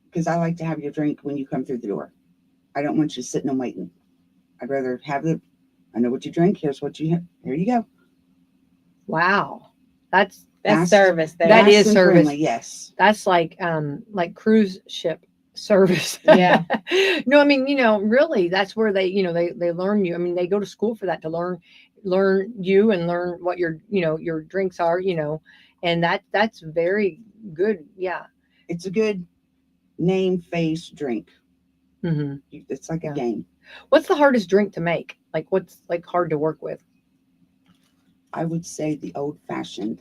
C: Because I like to have your drink when you come through the door. I don't want you sitting and waiting. I'd rather have I know what you drink. Here's what you have. Here you go.
A: Wow. That's
B: That's
C: Fast.
B: service there.
A: That
C: Fast
A: is
C: and
A: service.
C: friendly, yes.
A: that's like cruise ship service.
B: Yeah.
A: No, I mean, really that's where they learn you. I mean, they go to school for that, to learn you and learn what your drinks are, and that's very good. Yeah.
C: It's a good name, face, drink.
A: Hmm.
C: It's like
A: Yeah.
C: a game.
A: What's the hardest drink to make? Like, what's like hard to work with?
C: I would say the old fashioned.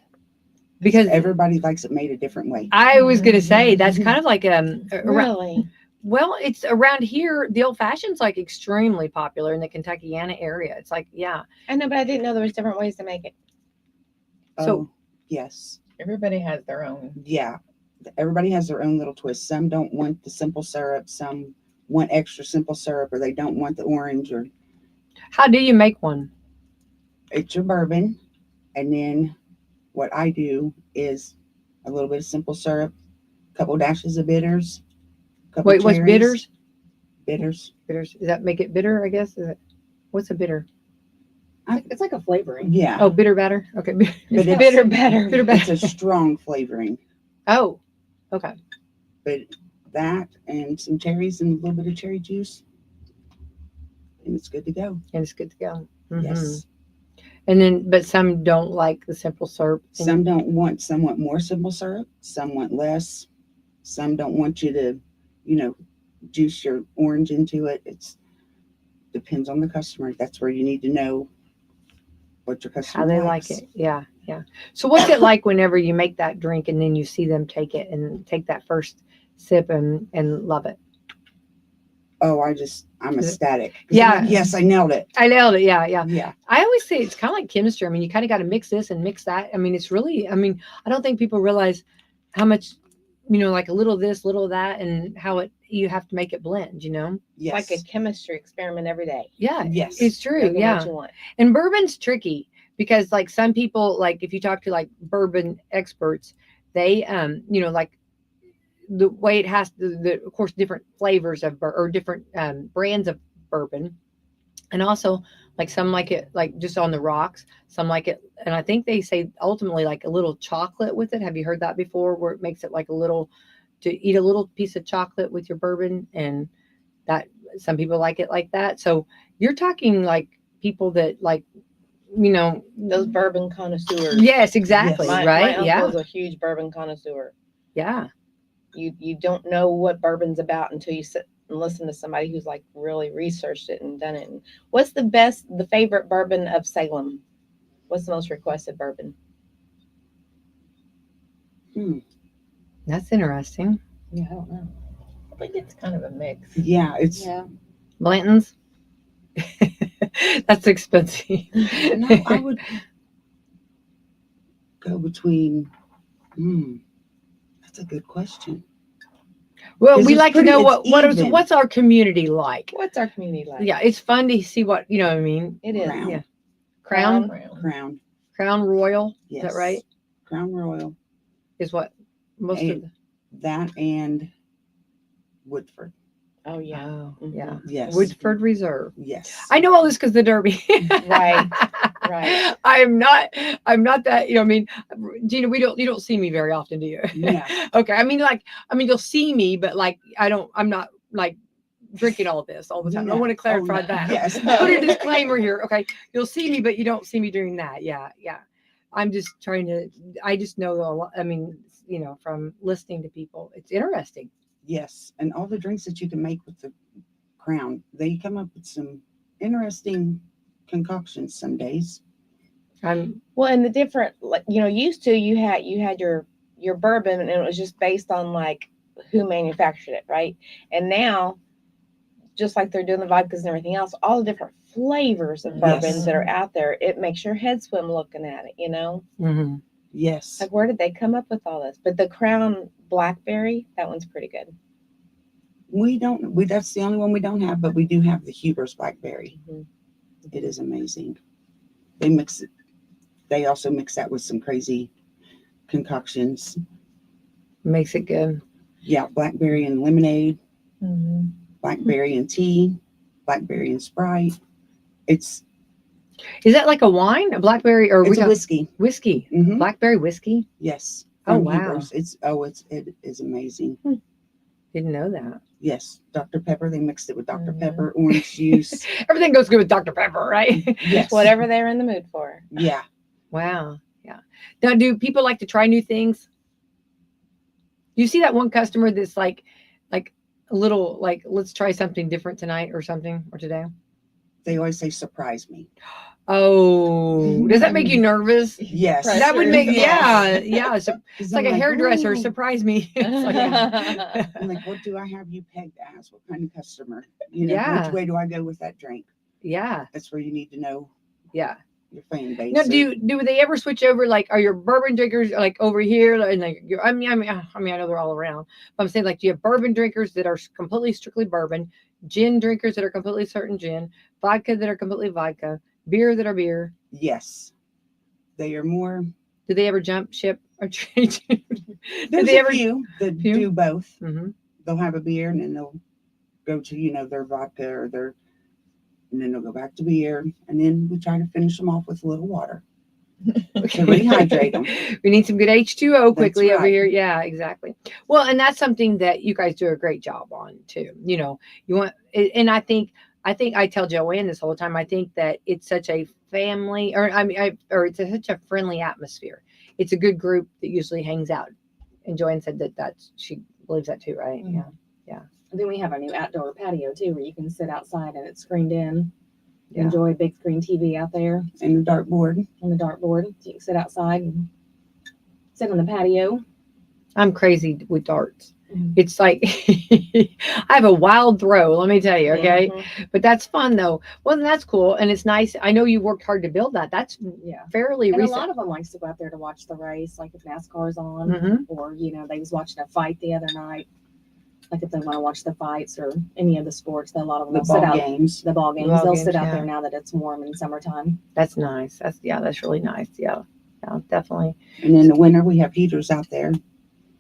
A: Because
C: Everybody likes it made a different way.
A: I was gonna say that's kind of like
B: Really?
A: well, it's around here. The old fashioned's like extremely popular in the Kentuckiana area. It's like, yeah.
B: I know, but I didn't know there was different ways to make it.
A: So-
C: Oh, yes.
E: Everybody has their own.
C: Yeah. Everybody has their own little twist. Some don't want the simple syrup. Some want extra simple syrup, or they don't want the orange. Or
A: How do you make one?
C: it's your bourbon. And then what I do is a little bit of simple syrup, a couple dashes of bitters. Couple
A: Wait, what's
C: cherries.
A: bitters?
C: Bitters.
A: Bitters. Does that make it bitter? I guess. What's a bitter?
D: It's like a flavoring.
C: Yeah.
A: Oh, bitter batter. Okay.
C: But it's-
B: Bitter better.
A: Bitter
C: It's
A: batter.
C: a strong flavoring.
A: Oh, okay.
C: But that and some cherries and a little bit of cherry juice, and it's good to go.
A: And it's good to go. Mhm.
C: Yes.
A: And then, but some don't like the simple syrup. And-
C: Some don't want. Some want more simple syrup. Some want less. Some don't want you to, juice your orange into it. It's depends on the customer. That's where you need to know what your customer
A: how they
C: likes.
A: like it. Yeah, yeah. So what's it like whenever you make that drink and then you see them take it and take that first sip and love it?
C: Oh, I'm ecstatic. 'Cause
A: Yeah.
C: I'm like, yes, I nailed it.
A: I nailed it. Yeah, yeah.
C: Yeah.
A: I always say it's kind of like chemistry. I mean, you kind of got to mix this and mix that. I mean, it's really, I don't think people realize how much, like a little of this, little of that, and how you have to make it blend,
C: Yes.
B: Like a chemistry experiment every day.
A: Yeah,
C: Yes.
A: it's true.
B: Making
A: Yeah.
B: What you want.
A: And bourbon's tricky because like some people, like if you talk to like bourbon experts, they, like the way it has of course, different flavors of or different brands of bourbon. And also like some like it like just on the rocks, some like it. And I think they say ultimately like a little chocolate with it. Have you heard that before, where it makes it like a little, to eat a little piece of chocolate with your bourbon? And that some people like it like that. So you're talking like people that like,
B: Those bourbon connoisseurs.
A: yes, exactly.
C: Yes.
B: My
A: Right.
B: uncle is
A: Yeah.
B: a huge bourbon connoisseur.
A: Yeah.
B: You don't know what bourbon's about until you sit and listen to somebody who's like really researched it and done it. And what's the favorite bourbon of Salem? What's the most requested bourbon?
A: That's interesting.
D: Yeah, I don't know.
E: I think it's kind of a mix.
C: Yeah. It's
D: Yeah.
A: Blanton's. That's expensive.
C: no. I would go between. That's a good question.
A: Well,
C: 'Cause
A: we
C: it's
A: like to
C: pretty-
A: know
C: it's even.
A: what's our community like.
B: What's our community like?
A: Yeah, it's fun to see what you know what I mean.
B: It is.
C: Crown.
A: Yeah. Crown
C: Crown.
A: Crown Royal.
C: Yes.
A: Is that right?
C: Crown Royal.
A: Is what most of the
C: That and Woodford.
B: Oh yeah.
A: oh
B: Mhm.
A: yeah.
C: Yes.
A: Woodford Reserve.
C: Yes.
A: I know all this because the Derby.
B: Right, right.
A: I'm not that, Gina, you don't see me very often, do you?
C: No.
A: Okay. You'll see me, but like, I'm not like drinking all this all the time. I
C: No.
A: want to clarify
C: no.
A: that.
C: Yes.
A: Put a disclaimer here. Okay. You'll see me, but you don't see me doing that. Yeah. Yeah. I'm just I just know a lot. From listening to people, it's interesting.
C: Yes. And all the drinks that you can make with the Crown, they come up with some interesting concoctions some days.
A: I'm
B: Well, and the different, like, used to you had your bourbon, and it was just based on like who manufactured it, right? And now, just like they're doing the vodkas and everything else, all the different flavors of bourbons
C: Yes.
B: that are out there, it makes your head swim looking at it.
A: mhm.
C: Yes.
B: Like, where did they come up with all this? But the Crown Blackberry, that one's pretty good.
C: That's the only one we don't have, but we do have the Huber's Blackberry.
B: Mhm.
C: It is amazing. They also mix that with some crazy concoctions.
A: Makes it good.
C: Yeah, blackberry and lemonade,
E: Mhm.
C: blackberry and tea, blackberry and Sprite. It's
A: Is that like a wine, a blackberry, or
C: it's a
A: got
C: whiskey.
A: whiskey?
C: Hmm.
A: Blackberry whiskey?
C: Yes.
A: Oh,
C: From
A: wow.
C: Huber's. It is amazing.
A: Didn't know that.
C: Yes, Dr. Pepper. They mixed it with Dr.
E: Mhm.
C: Pepper, orange juice.
A: Everything goes good with Dr. Pepper, right?
C: Yes.
B: Just whatever they're in the mood for.
C: Yeah.
A: Wow. Yeah. Now, do people like to try new things? You see that one customer that's like a little like, let's try something different tonight or something or today?
C: They always say, surprise me.
A: Oh, does that make you nervous?
C: Yes.
A: That would make, yeah. So it's like a hairdresser.
C: Ooh.
A: Surprise me. It's like,
C: I'm like, what do I have you pegged as? What kind of customer?
A: Yeah.
C: Which way do I go with that drink?
A: yeah.
C: That's where you need to know
A: Yeah.
C: your fan base.
A: Now, do they ever switch over? Like, are your bourbon drinkers like over here? And like, I mean, I know they're all around. But I'm saying, like, do you have bourbon drinkers that are completely strictly bourbon, gin drinkers that are completely certain gin, vodka that are completely vodka, beer that are beer?
C: Yes. They are more.
A: Do they ever jump ship or change?
C: There's
A: they
C: a
A: ever-
C: few that
A: few?
C: do both.
A: Mhm.
C: They'll have a beer and then they'll go to, their vodka or and then they'll go back to beer. And then we try to finish them off with a little water to rehydrate them.
A: We need some good H2O quickly over
C: right.
A: here. Yeah, exactly. Well, and that's something that you guys do a great job on too. You want, and I think I tell Joanne this whole time. I think that it's such a family, or it's such a friendly atmosphere. It's a good group that usually hangs out. And Joanne said that she believes that too, right?
E: Mhm.
A: Yeah.
D: And then we have our new outdoor patio too, where you can sit outside and it's screened in.
A: Yeah.
D: Enjoy big screen TV out there
C: And the dartboard.
D: on the dartboard. So you can sit outside and sit on the patio.
A: I'm crazy with darts.
D: Mhm.
A: It's like I have a wild throw, let me tell you, okay?
B: Mhm.
A: But that's fun though. Well, then that's cool. And it's nice. I know you worked hard to build that. That's
D: Yeah.
A: fairly
D: And
A: recent.
D: a lot of them likes to go out there to watch the race, like if NASCAR's on,
A: Mhm.
D: or they was watching a fight the other night. Like if they want to watch the fights or any of the sports, a lot of them
C: The
D: will sit
C: ball
D: out.
C: games.
D: The ball games,
A: Ball
D: they'll
A: games,
D: sit out
A: yeah.
D: there now that it's warm in summertime.
A: That's nice. That's really nice. Yeah, definitely.
C: And in the winter, we have heaters out there.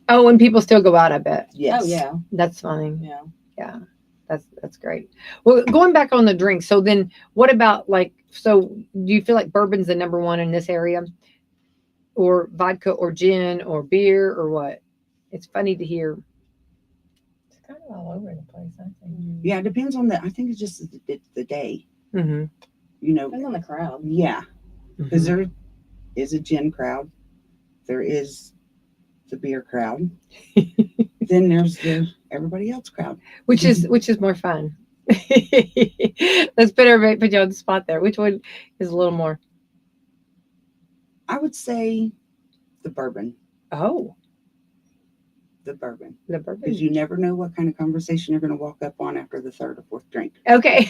A: Oh, and people still go out, I bet.
C: Yes.
D: Oh yeah,
A: That's funny.
D: yeah.
A: Yeah, that's great. Well, going back on the drinks. So then, what about so do you feel like bourbon's the number one in this area, or vodka, or gin, or beer, or what? It's funny to hear.
E: It's kind of all over the place, I think.
C: Yeah, it depends on I think it's just the day.
A: Mm-hmm.
D: Depends on the crowd.
C: Yeah. Because there is a gin crowd. There is the beer crowd. Then there's the everybody else crowd.
A: which is more fun. Let's put you on the spot there. Which one is a little more?
C: I would say the bourbon.
A: Oh,
C: The bourbon.
A: the bourbon.
C: Because you never know what kind of conversation you're going to walk up on after the third or fourth drink.
A: Okay.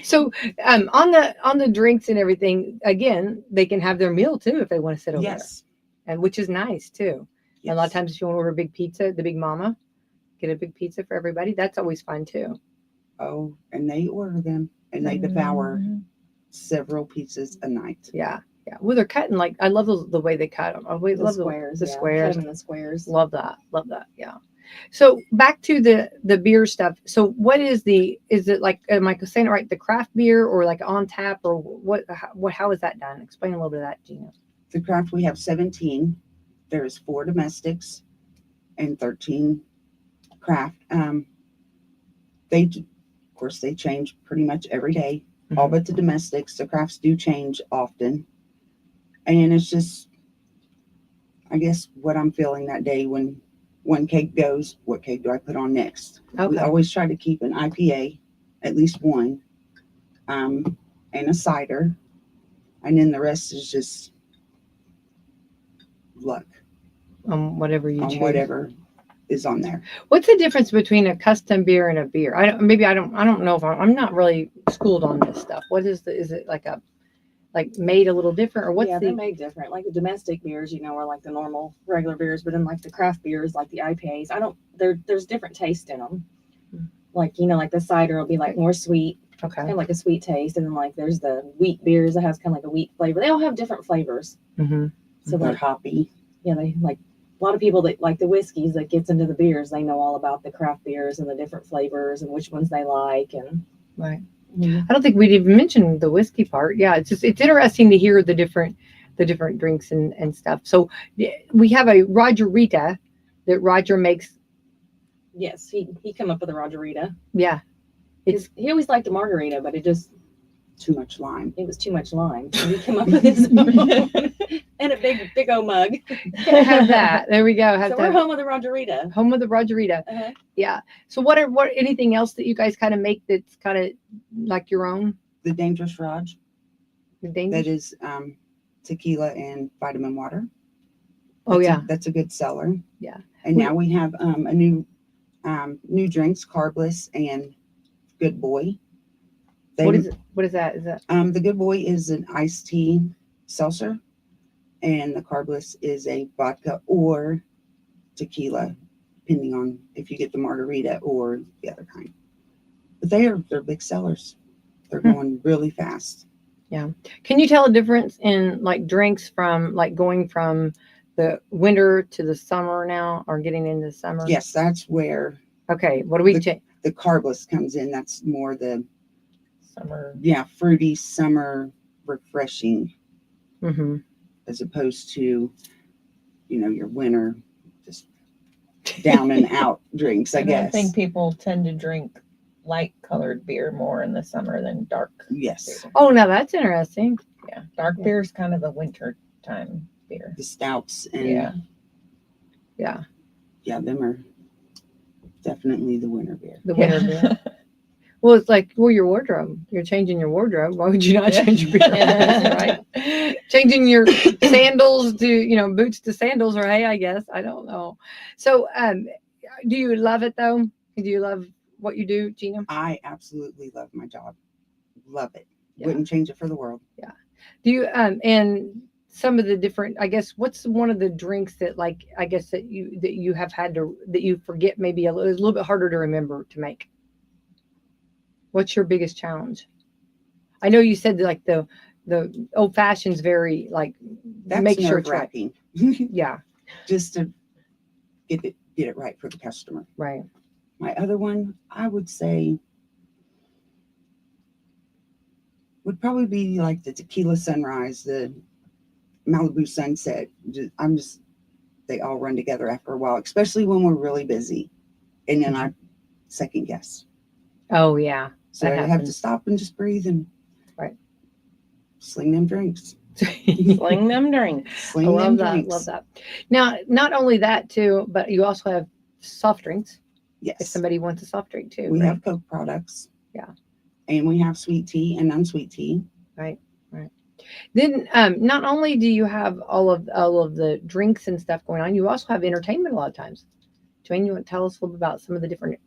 A: So on the drinks and everything, again, they can have their meal too if they want to sit over
C: Yes.
A: there, and which is nice too.
C: Yes.
A: And a lot of times, if you want to order a big pizza, the Big Mama, get a big pizza for everybody. That's always fun too.
C: Oh, and they order them and they devour
E: Mhm.
C: several pizzas a night.
A: Yeah. Well, they're cutting I love the way they cut them. I always
D: The
A: love
D: squares,
A: the
D: yeah.
A: squares.
D: Put 'em in the squares.
A: Love that. Yeah. So back to the beer stuff. So what is it like, am I saying it right? The craft beer or like on tap or how is that done? Explain a little bit of that, Gina.
C: The craft, we have 17. There's 4 domestics and 13 craft. They, of course, they change pretty much every day. All but the domestics. The crafts do change often. And it's just, I guess, what I'm feeling that day when one keg goes, what keg do I put on next? We
A: Okay.
C: always try to keep an IPA, at least one, and a cider, and then the rest is just luck
A: Whatever you
C: on
A: choose.
C: whatever is on there.
A: What's the difference between a custom beer and a beer? I don't know if I'm not really schooled on this stuff. What is is it like made a little different, or what's
D: yeah, they're
A: the
D: made different. Like the domestic beers, are like the normal regular beers, but then like the craft beers, like the IPAs, there's different taste in them. Like, like the cider will be like more sweet,
A: okay?
D: kind of like a sweet taste. And then like there's the wheat beers that has kind of like a wheat flavor. They all have different flavors.
A: Mm-hmm.
D: So
C: They're
D: like,
C: hoppy.
D: yeah, they like a lot of people that like the whiskeys that gets into the beers, they know all about the craft beers and the different flavors and which ones they like. And
A: Right. I don't think we'd even mentioned the whiskey part. Yeah, it's interesting to hear the different drinks and stuff. So we have a Roger Rita that Roger makes.
D: yes, he come up with a Rogerita.
A: Yeah,
D: He always liked a margarita, but it
C: Too much lime.
D: was too much lime. So he came up with his own and a big old mug.
A: have that. There we go. Have
D: So we're
A: that.
D: home with a Rogerita.
A: Home with the Roger Rita.
D: Uh-huh.
A: Yeah. So what anything else that you guys kind of make that's kind of like your own?
C: The Dangerous Raj,
A: The
C: that
A: dangerous?
C: is tequila and vitamin water.
A: Oh yeah.
C: That's a good seller.
A: Yeah.
C: And now we have a new drinks, Carbless and Good Boy.
A: What is it? What is that? Is that
C: The Good Boy is an iced tea seltzer, and the Carbless is a vodka or tequila, depending on if you get the margarita or the other kind. But they're big sellers. They're going really fast.
A: Can you tell a difference in like drinks from like going from the winter to the summer now, or getting into summer?
C: Yes, that's where
A: Okay. What do we change?
C: the Carbless comes in. That's more the
E: Summer.
C: fruity summer refreshing,
A: Mm-hmm.
C: as opposed to your winter just down and out drinks, I
E: And
C: guess.
E: I think people tend to drink light colored beer more in the summer than dark.
C: Yes,
E: beer.
A: Oh, now that's interesting.
E: Yeah. Dark beer is kind of a winter time beer.
C: the stouts and
E: Yeah.
A: Yeah.
C: them are definitely the winter beer.
A: The winter beer. Well, it's like, your wardrobe. You're changing your wardrobe. Why would you not change your beer?
E: Yeah.
A: Right? Changing your sandals to, boots to sandals, or hey, I guess. I don't know. So, do you love it though? Do you love what you do, Gina?
C: I absolutely love my job. Love it.
A: Yeah.
C: Wouldn't change it for the world.
A: Do you, and some of the different, I guess, what's one of the drinks that like, I guess that you have had to, that you forget maybe a little bit harder to remember to make? What's your biggest challenge? I know you said that, like the old fashioned's very like
C: That's
A: make sure it's right.
C: nerve-wracking.
A: Yeah,
C: Just to get it right for the customer.
A: right.
C: My other one, I would say, would probably be like the tequila sunrise, the Malibu sunset. They all run together after a while, especially when we're really busy. And then I second guess.
A: Oh yeah.
C: So
A: That
C: I have
A: happens.
C: to stop and just breathe and
A: Right.
C: sling them drinks.
B: Sling them drinks.
A: I
C: Sling
A: love
C: them
A: that.
C: drinks.
A: Love that. Now, not only that too, but you also have soft drinks. If
C: Yes.
A: somebody wants a soft drink too,
C: We
A: right?
C: have Coke products.
A: Yeah.
C: And we have sweet tea and unsweet tea.
A: Right. Then, not only do you have all of the drinks and stuff going on, you also have entertainment a lot of times. Joanne, you want to tell us a little bit about some of the different.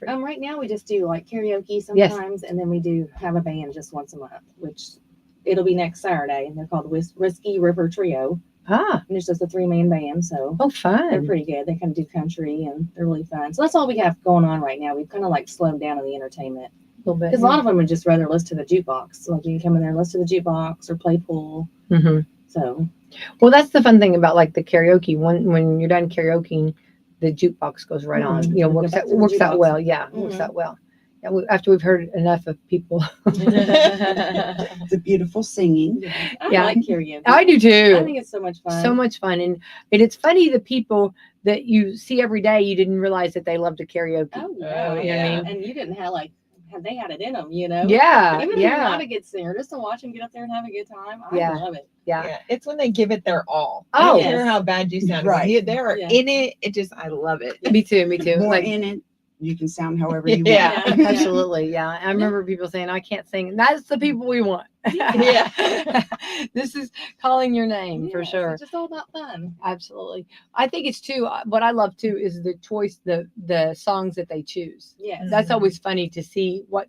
D: Right now we just do like karaoke sometimes, and then we do have a band just once a month, which it'll be next Saturday, and they're called Whiskey River Trio,
A: Ah,
D: and it's just a 3-man band, so
A: oh,
D: they're
A: fun.
D: pretty good. They kind of do country, and they're really fun. So that's all we have going on right now. We've kind of like slowed down on the entertainment
A: A little bit.
D: because a lot of them would just rather listen to the jukebox. So like you can come in there and listen to the jukebox or play pool.
A: Mhm.
D: So
A: Well, that's the fun thing about like the karaoke. When you're done karaokeing, the jukebox goes right on.
D: Mhm.
A: You know,
D: We go
A: works
D: back
A: out
D: to the
A: works out
D: jukebox.
A: well. Yeah, works
D: Mhm.
A: out well. Yeah, after we've heard enough of people.
C: The beautiful singing.
D: I
A: Yeah.
D: like karaoke.
A: I do
D: I
A: too.
D: think it's so much fun.
A: So much fun, and it's funny the people that you see every day. You didn't realize that they love to karaoke.
D: Oh
E: Oh,
D: yeah.
E: yeah.
D: And you didn't have like they had it in them, you know.
A: Yeah,
D: Even if you're
A: yeah,
D: not a good singer, just to watch them get up there and have a good time, I
A: Yeah.
D: love it.
A: yeah.
E: Yeah, it's when they give it their all.
A: Oh.
E: I don't
D: Yes.
E: care how bad you sound.
C: Right.
E: They're
D: Yeah.
E: in it. I love it.
A: Me too. Me too.
C: More
A: Like,
C: in it You can sound however you
E: Yeah.
C: want.
A: Absolutely. Yeah. I remember people saying, I can't sing. That's the people we want.
E: Yeah.
A: This is calling your name for
D: Yes,
A: sure.
D: It's just all about fun.
A: Absolutely. I think it's too, what I love too is the choice, the songs that they choose.
D: Yes.
A: That's
E: Mhm.
A: always funny to see what,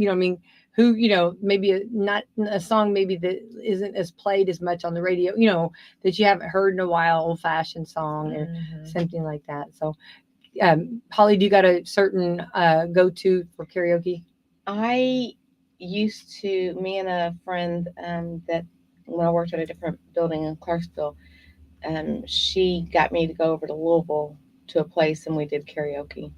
A: I mean, who, maybe not a song maybe that isn't as played as much on the radio, that you haven't heard in a while, old fashioned song or
E: Mhm.
A: something like that. So, Holly, do you got a certain go-to for karaoke?
B: I used to, me and a friend that when I worked at a different building in Clarksville, she got me to go over to Louisville to a place and we did karaoke.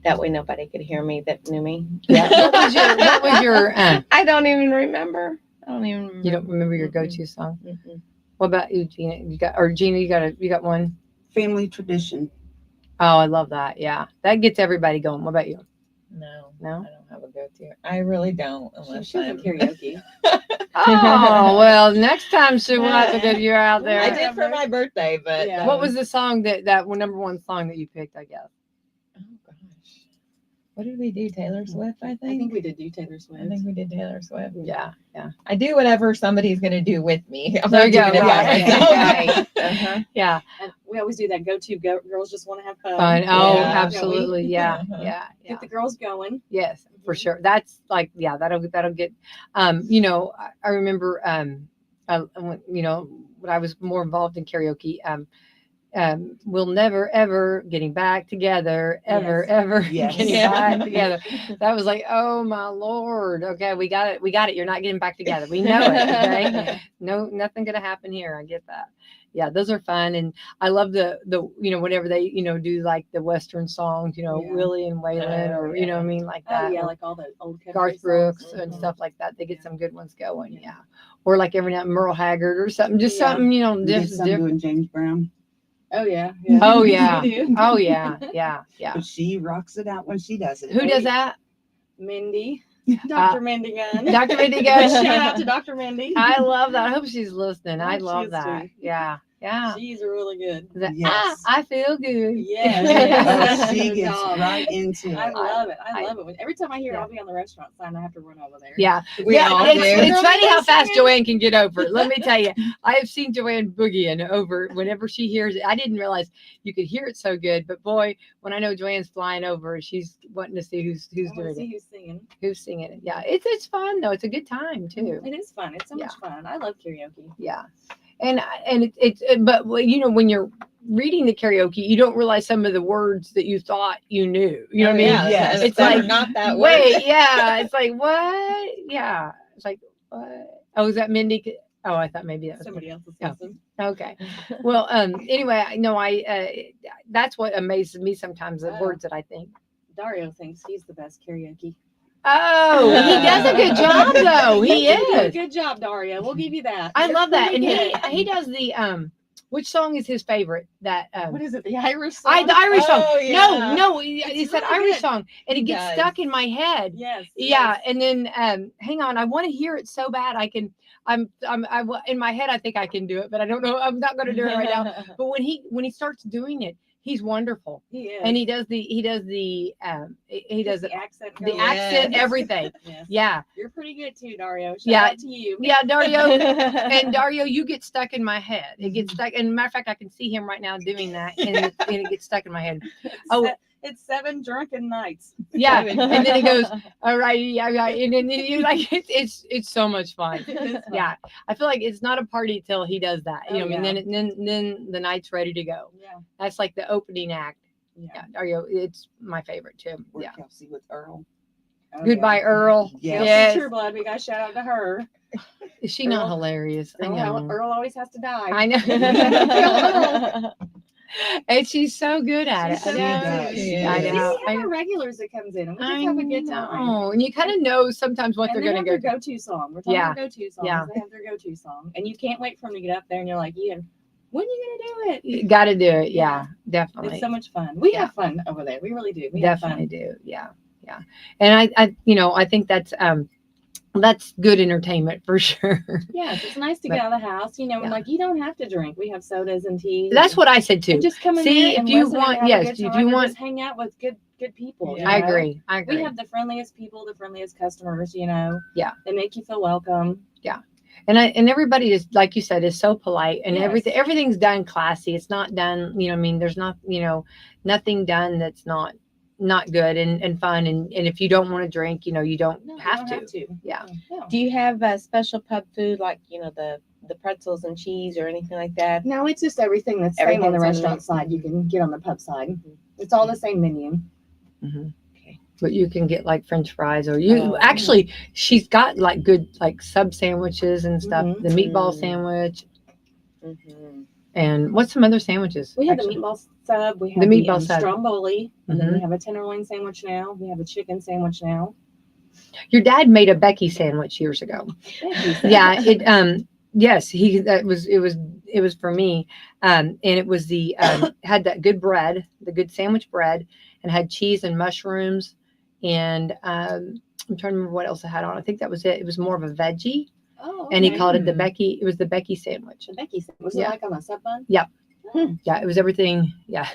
B: That way nobody could hear me that knew me.
A: Yeah. What was your
B: I don't even remember. I don't even remember.
A: you don't remember your
B: Mm-mm.
A: go-to song?
B: Mm-mm.
A: What about you, Gina? Gina, you got one?
C: Family tradition.
A: Oh, I love that. Yeah. That gets everybody going. What about you?
E: No,
A: No?
E: I don't have a go-to. I really don't,
D: She
E: unless
D: was in
E: I'm.
D: karaoke.
A: Oh, well, next time she will have to go, you're out there.
E: I did for my birthday, but
D: Yeah.
A: What was the song that number one song that you picked, I guess?
E: Oh gosh, what did we do? Taylor Swift, I
D: I
E: think.
D: think we did do Taylor Swift.
E: I think we did Taylor Swift.
A: Yeah. Yeah.
E: I do whatever somebody's gonna do with me. I'm
A: There
E: not
A: you go,
E: doing it by
A: right,
E: myself.
A: right.
B: Uh-huh.
A: Yeah.
D: And we always do that go-to girls just want to have fun.
A: Fun. Oh,
E: Yeah.
A: absolutely. Yeah.
E: Uh-huh.
A: Yeah. Yeah.
D: Get the girls going.
A: Yes, for
D: Mhm.
A: sure. That's like, yeah, that'll get, I remember, when I was more involved in karaoke, we'll never, ever getting back together, ever,
D: Yes.
A: ever
C: Yes.
A: getting
E: Yeah.
A: back together. That was like, oh my Lord. Okay. We got it. We got it. You're not getting back together. We know it. Okay. No, nothing going to happen here. I get that. Yeah. Those are fun. And I love the, whenever they, do like the Western songs,
D: Yeah.
A: Willie and Waylon
E: Oh,
A: or,
E: yeah.
A: I mean, like
D: Oh
A: that.
D: yeah,
A: or
D: like all the old country
A: Garth
D: songs.
A: Brooks and
D: Mhm.
A: stuff like that. They get
D: Yeah.
A: some good ones going.
D: Yeah.
A: Yeah. Or like every now and Merle Haggard or something, just
D: Yeah.
A: something,
C: We did
A: just
C: some
A: different.
C: doing James Brown,
D: Oh yeah.
A: Oh, yeah.
D: We do.
A: Oh yeah. Yeah. Yeah.
C: but she rocks it out when she does it.
A: Who does that?
D: Mindy. Dr. Mindy Gunn.
A: Dr. Mindy Gunn.
D: Shout out to Dr. Mindy.
A: I love that. I hope she's listening.
D: I
A: I
D: hope she
A: love
D: is
A: that.
D: too.
A: Yeah. Yeah.
D: She's really good.
C: Yes.
A: I feel good.
D: Yes.
C: Oh, she
D: Good
C: gets
D: job.
C: right into
D: I
C: it.
D: love it. I
A: I-
D: love it. Every time I hear
A: Yeah.
D: I'll be on the restaurant sign, I have to run over there.
A: Yeah.
E: We
A: Yeah,
E: all
A: it's,
E: do.
A: it's funny how fast
D: Singing.
A: Joanne can get over it. Let me tell you, I have seen Joanne boogieing over whenever she hears it. I didn't realize you could hear it so good, but boy, when I know Joanne's flying over, she's wanting to see who's
D: I want to
A: doing
D: see
A: it,
D: who's singing.
A: who's singing it. Yeah, it's fun though. It's a good time too.
D: It is fun. It's so much fun. I love karaoke.
A: Yeah, and but when you're reading the karaoke, you don't realize some of the words that you thought you knew. You know what I mean?
E: Yeah,
C: Yes.
A: It's
E: they're
A: like,
E: not that
A: Wait,
E: word.
A: yeah. It's like, what? Yeah. It's like, what? Oh, is that Mindy? Oh, I thought maybe that was
D: Somebody else's
A: Oh.
D: system.
A: Okay. Well, anyway, I that's what amazes me sometimes, the
D: Oh.
A: words that I think.
D: Dario thinks he's the best karaoke.
A: Oh, he does a good job though. He
D: You do a
A: is.
D: good job, Dario. We'll give you that.
A: I
D: You're
A: love that.
D: pretty
A: And
D: good.
A: he does the which song is his favorite? That
D: What is it? The Irish song?
A: the Irish song.
E: Oh, yeah.
A: No, it's that
D: really
A: Irish
D: good.
A: song, and it
E: He
A: gets
E: does.
A: stuck in my head.
D: Yes.
A: Yeah,
D: yes.
A: and then hang on, I want to hear it so bad. I'm in my head. I think I can do it, but I don't know. I'm not going to do it right now. But when he starts doing it, he's wonderful,
D: He is.
A: and he does the he does
D: the accent.
A: the
D: going.
A: accent,
E: Yes.
A: everything.
D: Yes.
A: Yeah,
D: You're pretty good too, Dario. Shout
A: Yeah.
D: out to you.
A: yeah, Dario. And Dario, you get stuck in my head. It gets stuck. And matter of fact, I can see him right now doing that, and it gets stuck in my head. Oh.
D: It's 7 drunken nights.
A: Yeah, and then he goes, "All right, yeah, and then you like it's so much fun." Yeah, I feel like it's not a party till he does that. You
D: Oh,
A: know, what I
D: yeah.
A: mean, then the night's ready to go.
D: Yeah.
A: That's like the opening act.
D: Yeah.
A: Yeah, Dario, it's my favorite too.
C: Or
A: Yeah.
C: Kelsey with Earl.
D: Oh,
A: Goodbye,
D: yeah.
A: Earl.
C: Yes.
A: Yes.
D: True Blood. We got to shout out to her.
A: Is she not
D: Earl-
A: hilarious? I know.
D: Earl always has to die.
A: I know. And she's so good at
D: She's
A: it.
D: so
A: I know.
C: good.
E: She
A: I
E: is.
D: See,
A: know.
D: we have our regulars that comes in, and we
A: I
D: just have a good time.
A: know. And you kind of know sometimes what
D: And
A: they're
D: they
A: going
D: have
A: to go.
D: their go-to song. We're talking
A: Yeah.
D: about go-to songs.
A: Yeah.
D: They have their go-to song, and you can't wait for them to get up there, and you're like, "Yeah, when are you gonna do it?"
A: Got to do it.
D: Yeah.
A: Yeah, definitely.
D: It's so much fun. We
A: Yeah.
D: have fun over there. We really do. We
A: Definitely
D: have
A: do. Yeah. Yeah. And I think that's good entertainment for sure.
D: fun. Yes, it's nice to
A: But-
D: get out of the house, and
A: Yeah.
D: like you don't have to drink. We have sodas and teas.
A: That's what I said too.
D: And just come in
A: See,
D: there
A: if
D: and
A: you
D: listen
A: want-
D: and have
A: yes,
D: a good
A: if you
D: time and
A: want-
D: just hang out with good good people.
E: Yeah.
A: I
D: you know?
A: agree. I agree.
D: We have the friendliest people, the friendliest customers, you know.
A: Yeah.
D: They make you feel welcome.
A: And everybody is, like you said, is so polite, and
D: Yes.
A: everything's done classy. It's not done, I mean, there's not, nothing done that's not good and fun. And if you don't want to drink, you don't
D: No,
A: have
D: you
A: to.
D: don't have to.
A: Yeah.
D: No.
B: Do you have special pub food like the pretzels and cheese or anything like that?
D: No, it's just everything that's same on the
B: Everything's in
D: restaurant side. You can get on the pub side. It's all the same menu.
A: Mhm.
B: Okay.
A: But you can get like French fries, or
B: Oh.
A: actually, she's got like good like sub sandwiches and stuff.
D: Mhm.
A: The meatball
B: Mm.
A: sandwich,
B: Mm-hmm.
A: and what's some other sandwiches?
D: We have
A: actually?
D: the meatball sub. We
A: The
D: have
A: meatball sub.
D: stromboli, and then
A: Mhm.
D: we have a tenderloin sandwich now. We have a chicken sandwich now.
A: Your dad made a Becky sandwich years ago. Yeah, yes, it was for me, and it was the had that good bread, the good sandwich bread, and had cheese and mushrooms, and I'm trying to remember what else it had on. I think that was it. It was more of a veggie,
D: Oh,
A: and he
D: okay.
A: called it the
B: Mm.
A: Becky. It was the Becky sandwich.
D: The Becky sandwich. Was
A: Yeah.
D: it like on a sub bun?
A: Yeah.
D: Oh.
A: Yeah, it was everything. Yeah,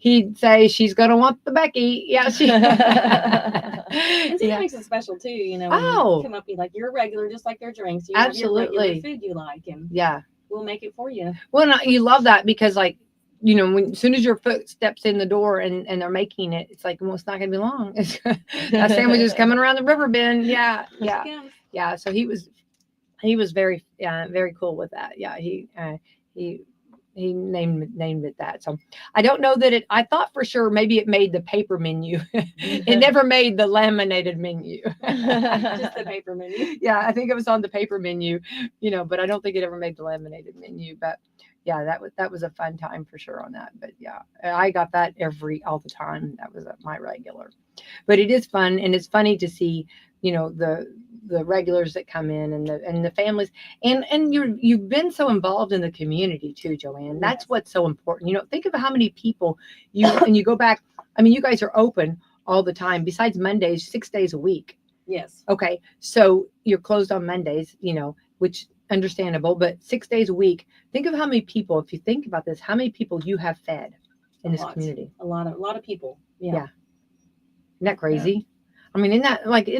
A: he'd say she's gonna want the Becky. Yeah, she.
D: And see,
A: Yeah.
D: it makes it special too, you know. When
A: Oh.
D: you come up, be like, you're a regular, just like their drinks. You have your regular
A: Absolutely.
D: food you like, and
A: Yeah.
D: we'll make it for you.
A: Well, no, you love that because, like, as soon as your foot steps in the door and they're making it, it's like, well, it's not going to be long. That sandwich is coming around the river bend. Yeah,
D: Here
A: yeah,
D: it comes.
A: yeah. So he was very, very cool with that. Yeah, he named it that. So I don't know that I thought for sure maybe it made the paper menu. It never made the laminated menu.
D: Just the paper menu.
A: Yeah, I think it was on the paper menu, but I don't think it ever made the laminated menu. But yeah, that was a fun time for sure on that. But yeah, I got that all the time. That was my regular. But it is fun, and it's funny to see, the regulars that come in and the families, and you've been so involved in the community too, Joanne. That's
D: Yes.
A: what's so important. Think of how many people and you go back. I mean, you guys are open all the time. Besides Mondays, 6 days a week.
D: Yes.
A: Okay, so you're closed on Mondays, which understandable, but 6 days a week. Think of how many people, if you think about this, how many people you have fed in this community.
D: A lot of people. Yeah.
A: Yeah. Isn't that crazy? I mean, isn't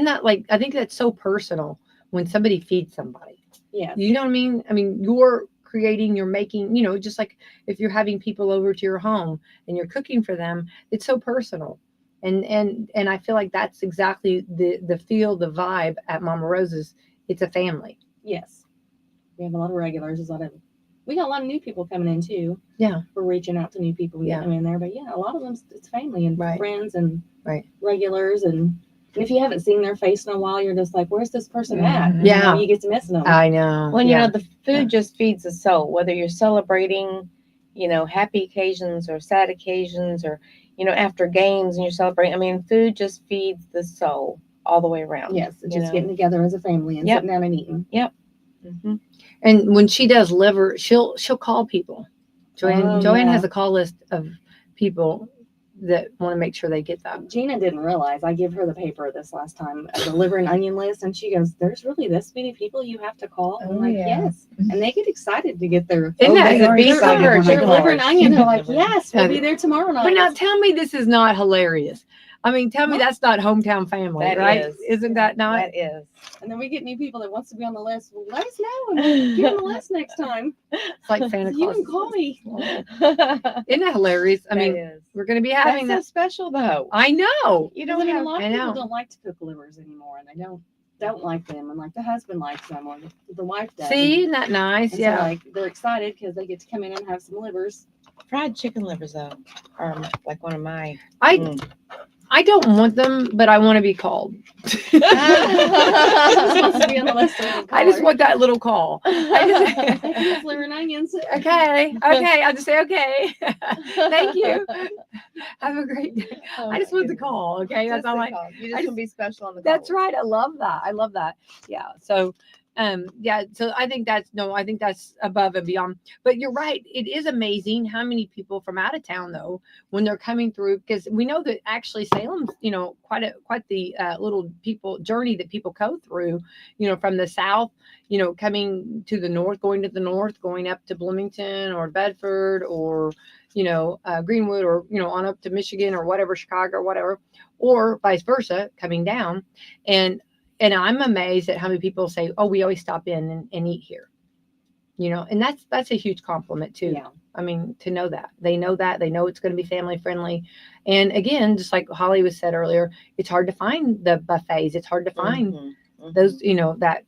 A: that like, I think that's so personal when somebody feeds somebody.
D: Yes.
A: You know what I mean? I mean, you're making, just like if you're having people over to your home and you're cooking for them, it's so personal. And I feel like that's exactly the feel, the vibe at Mama Rose's. It's a family.
D: Yes. We have a lot of regulars. We got a lot of new people coming in too.
A: Yeah.
D: We're reaching out to new people, getting them in there. But yeah, a lot of them, it's family and
A: Right.
D: friends and
A: Right.
D: regulars. And if you haven't seen their face in a while, you're just like, where's this person at?
E: Mhm.
D: And,
A: Yeah.
D: you get to missing them.
A: I know.
B: Well,
A: yeah.
B: the food just feeds the soul, whether you're celebrating, happy occasions or sad occasions or, after games and you're celebrating. I mean, food just feeds the soul all the way around.
D: Yes,
B: you
D: just
B: know?
D: getting together as a family and
B: Yep.
D: sitting down and eating.
B: Mm-hmm.
A: And when she does liver, she'll call people. Joanne
D: Oh,
A: Joanne
D: yeah.
A: has a call list of people that want to make sure they get that.
D: Gina didn't realize I gave her the paper this last time, the liver and onion list, and she goes, "There's really this many people you have to call."
E: Oh,
D: I'm like,
E: yeah.
D: "Yes," and they get excited to get their
A: Isn't that
E: they are
A: be
E: excited
A: covered?
E: when they
D: their
E: call.
D: liver and onion. They're like, "Yes, we'll be there tomorrow night."
A: But now tell me this is not hilarious. I mean, tell me
D: What?
A: that's not hometown family,
B: That
A: right?
B: is.
A: Isn't that not?
B: That is.
D: And then we get new people that wants to be on the list. Well, let us know and we'll get on the list next time.
A: It's like Santa
D: You
A: Claus.
D: can call me.
A: Isn't that hilarious? I mean,
B: is.
A: we're going to be having
B: That's so
A: that.
B: special though.
A: I know.
B: You
D: I
B: don't
D: mean,
B: have
D: a lot
A: I
D: of people
A: know.
D: don't like to cook livers anymore, and they don't like them, and like the husband likes them, or the wife does.
A: See, isn't that nice?
D: And so,
A: Yeah.
D: like they're excited because they get to come in and have some livers.
B: fried chicken livers though are like one of my.
A: I don't want them, but I want to be called.
D: She just wants to be on the list. So we can call
A: I just
D: her.
A: want that little call.
D: Hey, here's liver and onions.
A: Okay. I'll just say okay. Thank you. Have a great day. I just want the call. Okay, that's all I.
B: You just
A: I
B: want to
A: just-
B: be special on the.
A: That's
B: call.
A: right. I love that. Yeah. So, Yeah, so I think that's above and beyond. But you're right. It is amazing how many people from out of town, though, when they're coming through, because we know that actually Salem's, quite the little people journey that people go through, from the south, coming to the north, going to the north, going up to Bloomington or Bedford or, Greenwood or, on up to Michigan or whatever, Chicago or whatever, or vice versa, coming down. And I'm amazed at how many people say, "Oh, we always stop in and eat here," and that's a huge compliment too.
D: Yeah.
A: I mean, to know that they know it's going to be family friendly. And again, just like Holly was said earlier, it's hard to find the buffets. It's hard to find those, that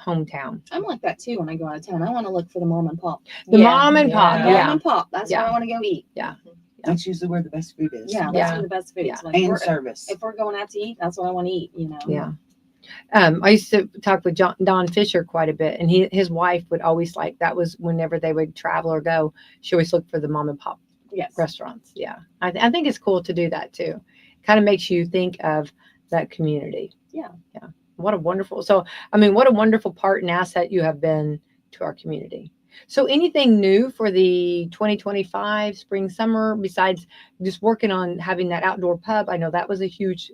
A: hometown.
D: I'm like that too when I go out of town. I want to look for the mom and pop.
A: The mom and pop.
E: Yeah.
D: Mom
A: Yeah.
D: and pop. That's where I want to go eat.
C: That's usually where the best food is.
D: Yeah, that's
A: Yeah.
D: where the best food is. Like,
C: And service.
D: if we're going out to eat, that's what I want to eat.
A: Yeah. I used to talk with Don Fisher quite a bit, and his wife would always that was whenever they would travel or go, she always looked for the mom and pop
D: Yes.
A: restaurants. Yeah. I think it's cool to do that too. Kind of makes you think of that community.
D: Yeah.
A: Yeah. What a wonderful part and asset you have been to our community. So anything new for the 2025 spring, summer, besides just working on having that outdoor pub? I know that was a huge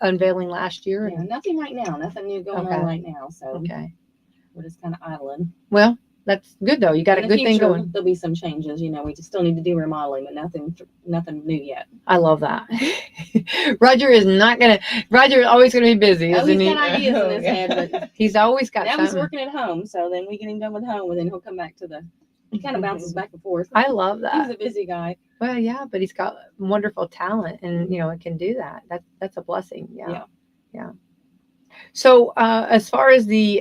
A: unveiling last year.
D: Yeah, nothing right now. Nothing new going
A: Okay.
D: on right now. So
A: Okay.
D: we're just kind of idling.
A: Well, that's good though. You got
D: In
A: a
D: the
A: good thing
D: future,
A: going.
D: There'll be some changes. We just still need to do remodeling, but nothing new yet.
A: I love that. Roger is always going to be busy,
D: Oh,
A: isn't
D: he's
A: he?
D: got ideas in
E: Oh,
D: his
E: yeah.
D: head, but
A: He's always got
D: now he's
A: something.
D: working at home. So then we get him done with home, and then he'll come back he kind of bounces back and forth.
A: I love
D: He's
A: that.
D: a busy guy.
A: Well, yeah, but he's got wonderful talent, and it can do that. That's a blessing. Yeah. So as far as the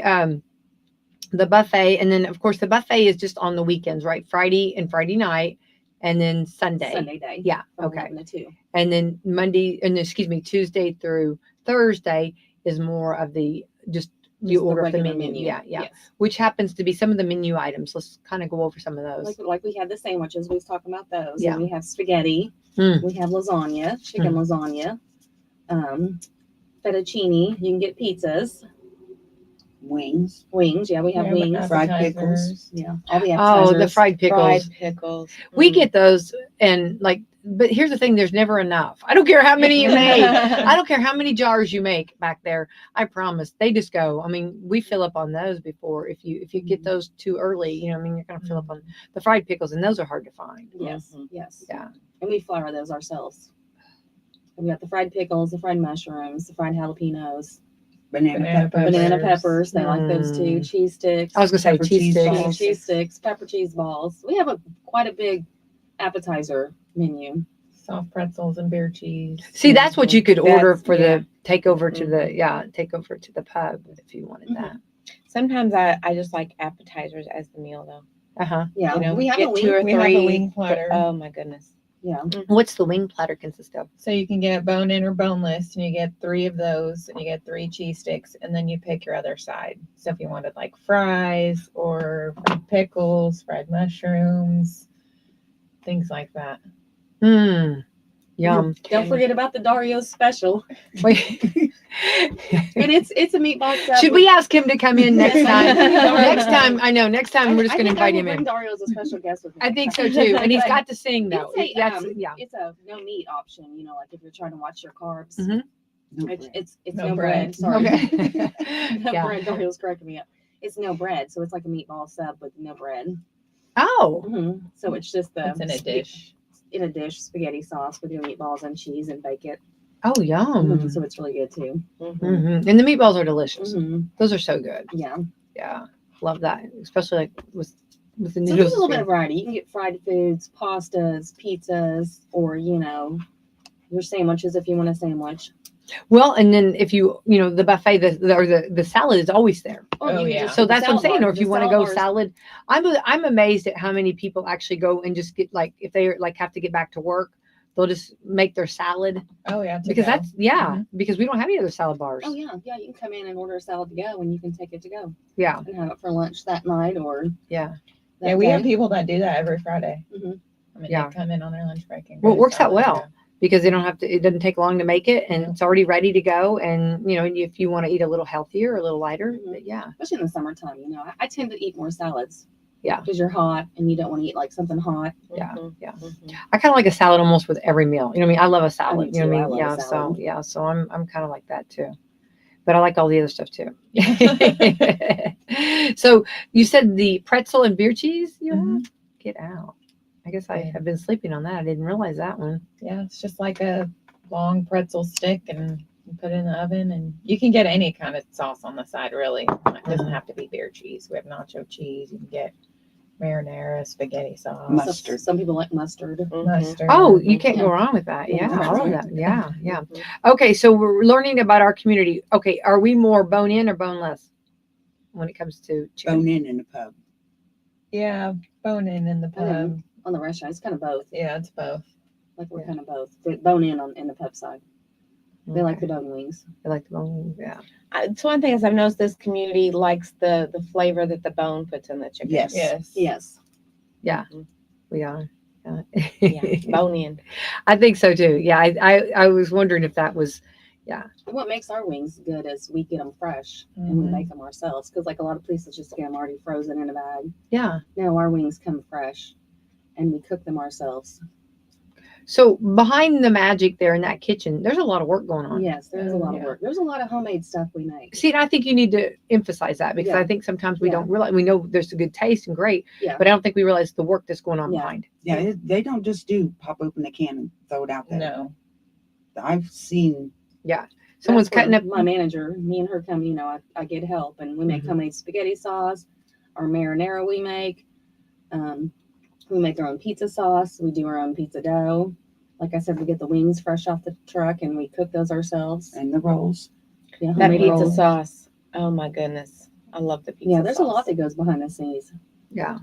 A: buffet, and then of course the buffet is just on the weekends, right? Friday and Friday night, and then Sunday.
D: Day.
A: Yeah.
D: From
A: Okay.
D: 11 to 2.
A: And then Tuesday through Thursday is more of the just you
D: Just
A: order the
D: regular
A: menu. Yeah.
D: Yes.
A: Which happens to be some of the menu items. Let's kind of go over some of those.
D: Like we had the sandwiches. We was talking about those.
A: Yeah.
D: And we have spaghetti.
A: Mm.
D: We have lasagna, chicken lasagna, fettuccine. You can get pizzas,
C: Wings.
D: wings. Yeah, we have wings.
C: Fried
E: appetizers.
C: pickles.
D: Yeah, all the
A: Oh,
D: appetizers.
A: the fried pickles.
B: Fried pickles.
A: We get those, and but here's the thing: there's never enough. I don't care how many you make. I don't care how many jars you make back there. I promise, they just go. I mean, we fill up on those before. If you get those too early, you're going to fill up on the fried pickles, and those are hard to find.
D: Yes, yes.
A: Yeah.
D: And we flour those ourselves. We got the fried pickles, the fried mushrooms, the fried jalapenos,
C: Banana
D: banana
C: peppers.
D: peppers. They like those too. Cheese sticks.
A: I was going to say
C: Pepper
A: cheese
C: cheese
A: sticks.
C: balls.
D: Cheese sticks, pepper cheese balls. We have quite a big appetizer menu.
E: Soft pretzels and beer cheese.
A: See, that's what you could order
B: That's-
A: for
B: yeah.
A: the takeover to the pub if you wanted that.
B: Sometimes I just like appetizers as the meal though.
A: Uh huh.
D: Yeah, we have
B: get
D: a
B: 2
D: wing.
B: or
E: We have a
B: 3.
E: wing platter.
B: Oh my goodness.
D: Yeah,
A: What's the wing platter consist of?
E: So you can get bone in or boneless, and you get 3 of those, and you get 3 cheese sticks, and then you pick your other side. So if you wanted like fries or fried pickles, fried mushrooms, things like that.
A: Yum.
D: Don't forget about the Dario's special.
A: Wait.
D: And it's a meatball sub.
A: Should we ask him to come in next time?
D: Yes.
A: Next time we're just going to invite him
D: bring
A: in.
D: Dario's a special guest with me.
A: I think so too. And he's got to sing though.
D: It's
A: That's
D: a,
A: yeah.
D: it's a no meat option. Like if you're trying to watch your carbs,
A: Mhm.
C: No
D: it's
C: bread.
D: it's
E: No
D: no bread.
E: bread.
D: Sorry,
A: Okay.
D: no
A: Yeah.
D: bread. Dario's cracking me up. It's no bread, so it's like a meatball sub with no bread.
A: Oh,
D: So it's just the
E: It's in a dish.
D: in a dish, spaghetti sauce with your meatballs and cheese and bake it.
A: oh, yum.
D: So it's really good too.
A: Mhm. And the meatballs are delicious. Those are so good.
D: Yeah.
A: Yeah, love that, especially like with the
D: So
A: noodles.
D: there's a little bit of variety. You can get fried foods, pastas, pizzas, or your sandwiches if you want a sandwich.
A: Well, and then if the buffet, the salad is always there.
E: Oh,
D: you can
E: yeah.
D: just
A: So
D: get the
A: that's what I'm
D: salad
A: saying.
D: bar.
A: Or if
D: The
A: you want to go
D: bars-
A: salad, I'm amazed at how many people actually go and just get if they have to get back to work, they'll just make their salad
E: Oh yeah, to
A: because
E: go.
A: that's because we don't have any other salad bars.
D: Oh yeah, yeah. You can come in and order a salad to go, and you can take it to go
A: Yeah,
D: and have it for lunch that night or
A: yeah.
E: Yeah, we have people that do that every Friday.
D: Mhm.
E: I mean,
A: Yeah.
E: they come in on their lunch break. And
A: Well, it
E: get a
A: works out
E: salad and
A: well.
E: go.
A: because they don't have to, it doesn't take long to make it and it's already ready to go. And, you know, if you want to eat a little healthier, a little lighter, yeah.
D: Especially in the summertime, you know, I tend to eat more salads.
A: Yeah.
D: Because you're hot and you don't want to eat like something hot.
A: Yeah,
B: Mhm.
A: yeah.
B: Mhm.
A: I kind of like a salad almost with every meal. You know what I mean? I love a salad.
D: do
A: You know what I
D: too.
A: mean?
D: I love a
A: Yeah. So
D: salad.
A: yeah. So I'm kind of like that too. But I like all the other stuff too. So you said the pretzel and beer cheese you
E: Mhm.
A: have? Get out. I guess I
E: Yeah.
A: have been sleeping on that. I didn't realize that one.
E: Yeah, it's just like a long pretzel stick and you put it in the oven, and you can get any kind of sauce on the side, really. It doesn't have to be beer cheese. We have nacho cheese. You can get marinara, spaghetti sauce,
C: Mustard.
D: Some people like mustard.
B: Mhm.
E: mustard.
A: Oh, you can't go
D: Yeah.
A: wrong with that.
D: Yeah,
A: Yeah, I love
D: that's
A: that. Yeah, yeah.
B: Mhm.
A: Okay, so we're learning about our community. Okay, are we more bone in or boneless when it comes to chicken?
C: Bone in the pub.
E: Yeah, bone in the
D: I think
E: pub.
D: on the restaurant, it's kind of both.
E: Yeah, it's both.
D: Like we're
A: Yeah.
D: kind of both. The bone in the pub side. They like the
A: Okay,
D: bone wings.
A: I like the bone. Yeah.
B: It's one thing is I've noticed this community likes the flavor that the bone puts in the chicken.
C: Yes.
E: Yes.
A: Yeah, we are.
B: Yeah, bone in.
A: I think so too. Yeah, I was wondering if that was,
D: And what makes our wings good is we get them fresh and we
E: Mhm.
D: make them ourselves. Because like a lot of places just get them already frozen in a bag.
A: yeah.
D: No, our wings come fresh, and we cook them ourselves.
A: So behind the magic there in that kitchen, there's a lot of work going on.
D: Yes, there's a lot of
E: Yeah.
D: work. There's a lot of homemade stuff we make.
A: See, and I think you need to emphasize that because
D: Yeah.
A: I think sometimes we
D: Yeah.
A: don't realize, we know there's a good taste and great,
D: Yeah.
A: but I don't think we realize the work that's going on
D: Yeah.
A: behind.
C: Yeah, they don't just do pop open the can and throw it out there.
E: No.
C: I've seen
A: Someone's
D: That's where
A: cutting up.
D: my manager, me and her come, you know, I get help and we make
A: Mhm.
D: homemade spaghetti sauce, our marinara we make our own pizza sauce, we do our own pizza dough. Like I said, we get the wings fresh off the truck and we cook those ourselves.
C: and the rolls.
D: Yeah,
B: That
D: homemade
B: pizza
D: rolls.
B: sauce. Oh my goodness. I love the pizza
D: Yeah, there's
B: sauce.
D: a lot that goes behind the scenes.
A: Yeah.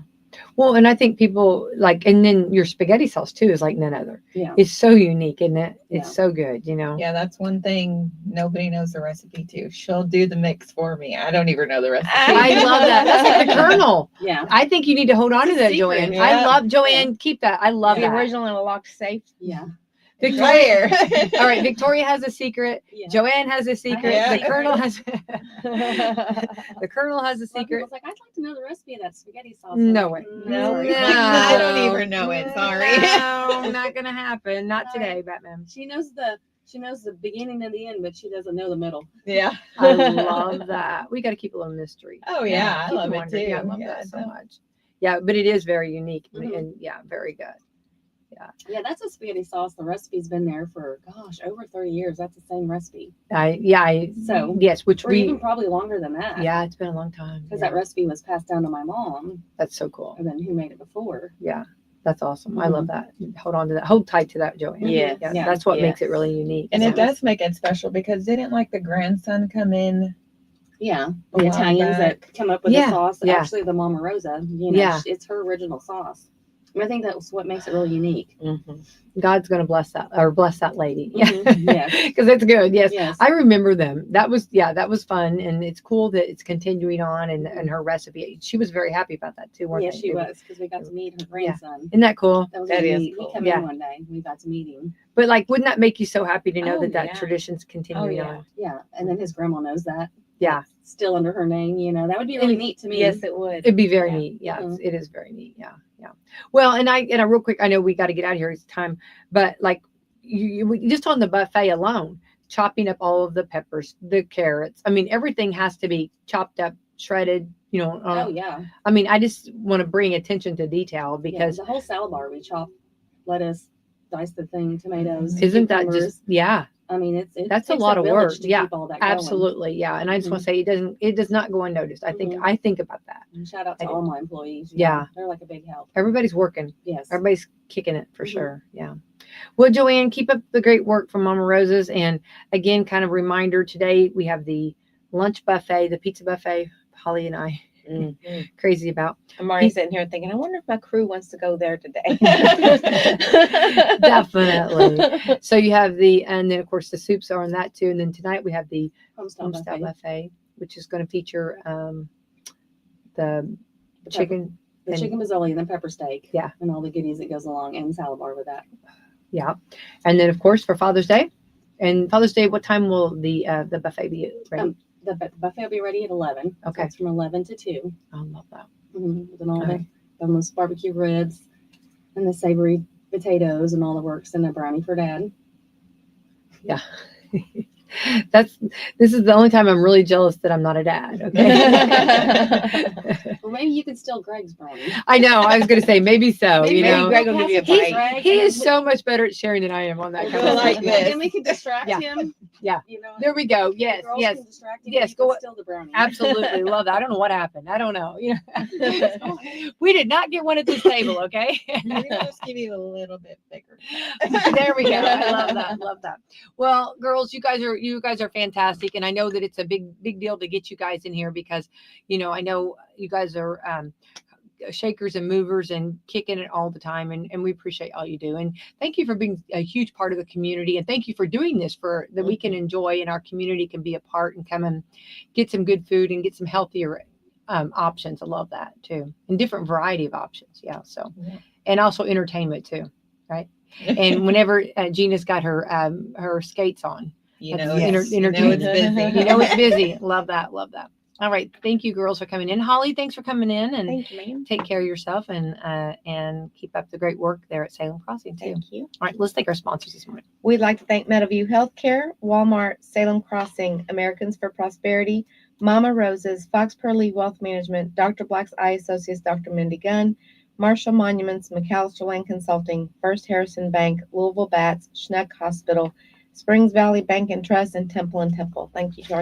A: Well, and I think people like, and then your spaghetti sauce too is like none other.
D: Yeah.
A: It's so unique, isn't it? It's
D: Yeah.
A: so good, you know?
E: Yeah, that's one thing nobody knows the recipe to. She'll do the mix for me. I don't even know the recipe.
A: I love that. That's like the Kernel.
D: Yeah.
A: I think you need to hold on to
D: It's a
A: that,
D: secret.
A: Joanne.
E: Yeah.
A: I love Joanne. Keep that. I love
B: the
A: that.
B: original in a locked safe.
D: Yeah.
A: Victoria.
E: Right here.
A: All right, Victoria has a secret.
D: Yeah.
A: Joanne has a secret.
E: Yeah.
A: The Colonel has. The Colonel has a
D: A lot of
A: secret.
D: people's like, I'd like to know the recipe of that spaghetti sauce.
A: No
D: I'm
A: way.
D: like,
E: No.
D: sorry.
E: I don't even know it. Sorry.
A: No, not gonna happen. Not today, Batman.
D: She knows the beginning and the end, but she doesn't know the middle.
E: Yeah.
A: I love that. We got to keep a little mystery.
E: Oh yeah, I
A: keep
E: love it
A: wondering.
E: too.
A: Yeah, I love
E: Yeah,
A: that so
E: no.
A: much. Yeah, but it is very unique
D: Mhm.
A: and yeah, very good.
D: Yeah, that's a spaghetti sauce. The recipe's been there for over 30 years. That's the same recipe. So-
A: yes, which
D: Or even probably longer than that.
A: yeah, it's been a long time.
D: Because
A: Yeah,
D: that recipe was passed down to my mom,
A: that's so cool.
D: and then who made it before.
A: Yeah, that's awesome. I love that. Hold on to that. Hold tight to that, Joanne.
B: Yes.
A: Yeah,
D: Yeah.
A: that's what makes it
B: Yes.
A: really unique.
E: And
A: So-
E: it does make it special because didn't like the grandson come in?
D: Yeah,
E: A
D: the
E: while
D: Italians
E: back.
D: that come up with
A: Yeah,
D: the sauce.
A: yeah.
D: Actually, the Mama Rosa, you know,
A: Yeah.
D: it's her original sauce. And I think that's what makes it really unique.
B: Mhm.
A: God's gonna bless that lady. Yeah,
D: Mhm, yes.
A: because it's good. Yes.
D: Yes.
A: I remember them. That was fun, and it's cool that it's continuing on and her recipe. She was very happy about that too, weren't
D: Yes,
A: they?
D: she was, because we got to meet her grandson.
A: Isn't that cool?
D: That was
B: That
D: really
B: is
D: neat.
B: cool.
D: He came
A: Yeah.
D: in one day. We got to meet him.
A: But like, wouldn't that make you so happy to know
B: Oh,
A: that
B: yeah.
A: tradition's continuing
B: yeah.
A: on?
D: Yeah, and then his grandma knows that.
A: Yeah,
D: Still under her name, you know. That would be really
A: And-
D: neat to me.
B: Yes, it would.
A: it'd be very
B: Yeah.
A: neat. Yeah,
D: Mhm.
A: it is very neat. Yeah, yeah. Well, and I real quick, I know we got to get out of here. It's time, but like you just on the buffet alone, chopping up all of the peppers, the carrots. I mean, everything has to be chopped up, shredded. You know,
D: Oh yeah.
A: I mean, I just want to bring attention to detail because
D: the whole salad bar we chop lettuce, dice the thing, tomatoes.
A: isn't that
D: cucumbers.
A: just yeah.
D: I mean, it
A: That's a
D: takes
A: lot of
D: village
A: work.
D: to
A: Yeah,
D: keep all that going.
A: Absolutely, yeah. And I just want to say it does not go unnoticed. I think
D: Mhm.
A: I think about that.
D: And shout out to
A: I do.
D: all my employees. you
A: Yeah.
D: know, they're like a big help.
A: Everybody's working.
D: Yes.
A: Everybody's kicking it for
D: Mhm.
A: sure. Yeah. Well, Joanne, keep up the great work from Mama Rosa's. And again, kind of reminder today, we have the lunch buffet, the pizza buffet, Holly and I
B: Mhm.
A: crazy about.
B: I'm already sitting here thinking, I wonder if my crew wants to go there today.
A: Definitely. So you have and then of course the soups are on that too. And then tonight we have the
D: Homestyle
A: homestyle
D: buffet.
A: buffet, which is going to feature the
D: The
A: chicken.
D: The
A: and-
D: chicken mazzoli and the pepper steak.
A: Yeah.
D: And all the goodies that goes along and salad bar with that.
A: Yeah. And then, of course, for Father's Day. And Father's Day, what time will the buffet be ready?
D: The buffet will be ready at 11.
A: Okay.
D: So it's from 11 to 2.
A: I love that.
D: Then all
A: Okay.
D: the boneless barbecue ribs and the savory potatoes and all the works and a brownie for Dad.
A: Yeah. This is the only time I'm really jealous that I'm not a dad. Okay.
D: Well, maybe you can steal Greg's brownie.
A: I know. I was going to say maybe so.
B: Maybe
A: you know,
B: Greg will give you a
A: He's-
B: bite.
A: he is so much better at sharing than I am on that
D: We'll
A: kind
D: go
A: of
B: like
A: stuff.
B: this.
D: And we can distract
A: Yeah.
D: him.
A: Yeah.
D: You know,
A: There we go.
D: the
A: Yes.
D: girls
A: Yes.
D: can distract him,
A: Yes,
D: and you can
A: go-
D: steal the brownie.
A: Absolutely love that. I don't know what happened. I don't know. You know, we did not get one at this table. Okay.
E: We just give you a little bit bigger.
A: There we go. I love that. Love that. Well, girls, you guys are fantastic, and I know that it's a big deal to get you guys in here because, you know, I know you guys are shakers and movers and kicking it all the time, and we appreciate all you do. And thank you for being a huge part of the community, and thank you for doing this for that we can enjoy and our community can be a part and come and get some good food and get some healthier options. I love that too, and different variety of options. Yeah. So,
E: Yeah.
A: and also entertainment too, right? And whenever Gina's got her skates on,
E: You
A: That's
E: know,
C: yes.
E: it's, you know it's busy.
A: you know it's busy. Love that. Love that. All right. Thank you, girls, for coming in. Holly, thanks for coming in, and
B: Thank you, ma'am.
A: take care of yourself and keep up the great work there at Salem Crossing too.
B: Thank you.
A: All right, let's thank our sponsors this morning.
B: We'd like to thank Meadowview Healthcare, Walmart, Salem Crossing, Americans for Prosperity, Mama Roses, Fox Pearly Wealth Management, Dr. Black's Eye Associates, Dr. Mindy Gunn, Marshall Monuments, McAllister Land Consulting, First Harrison Bank, Louisville Bats, Schneck Hospital, Springs Valley Bank and Trust, and Temple and Temple. Thank you to our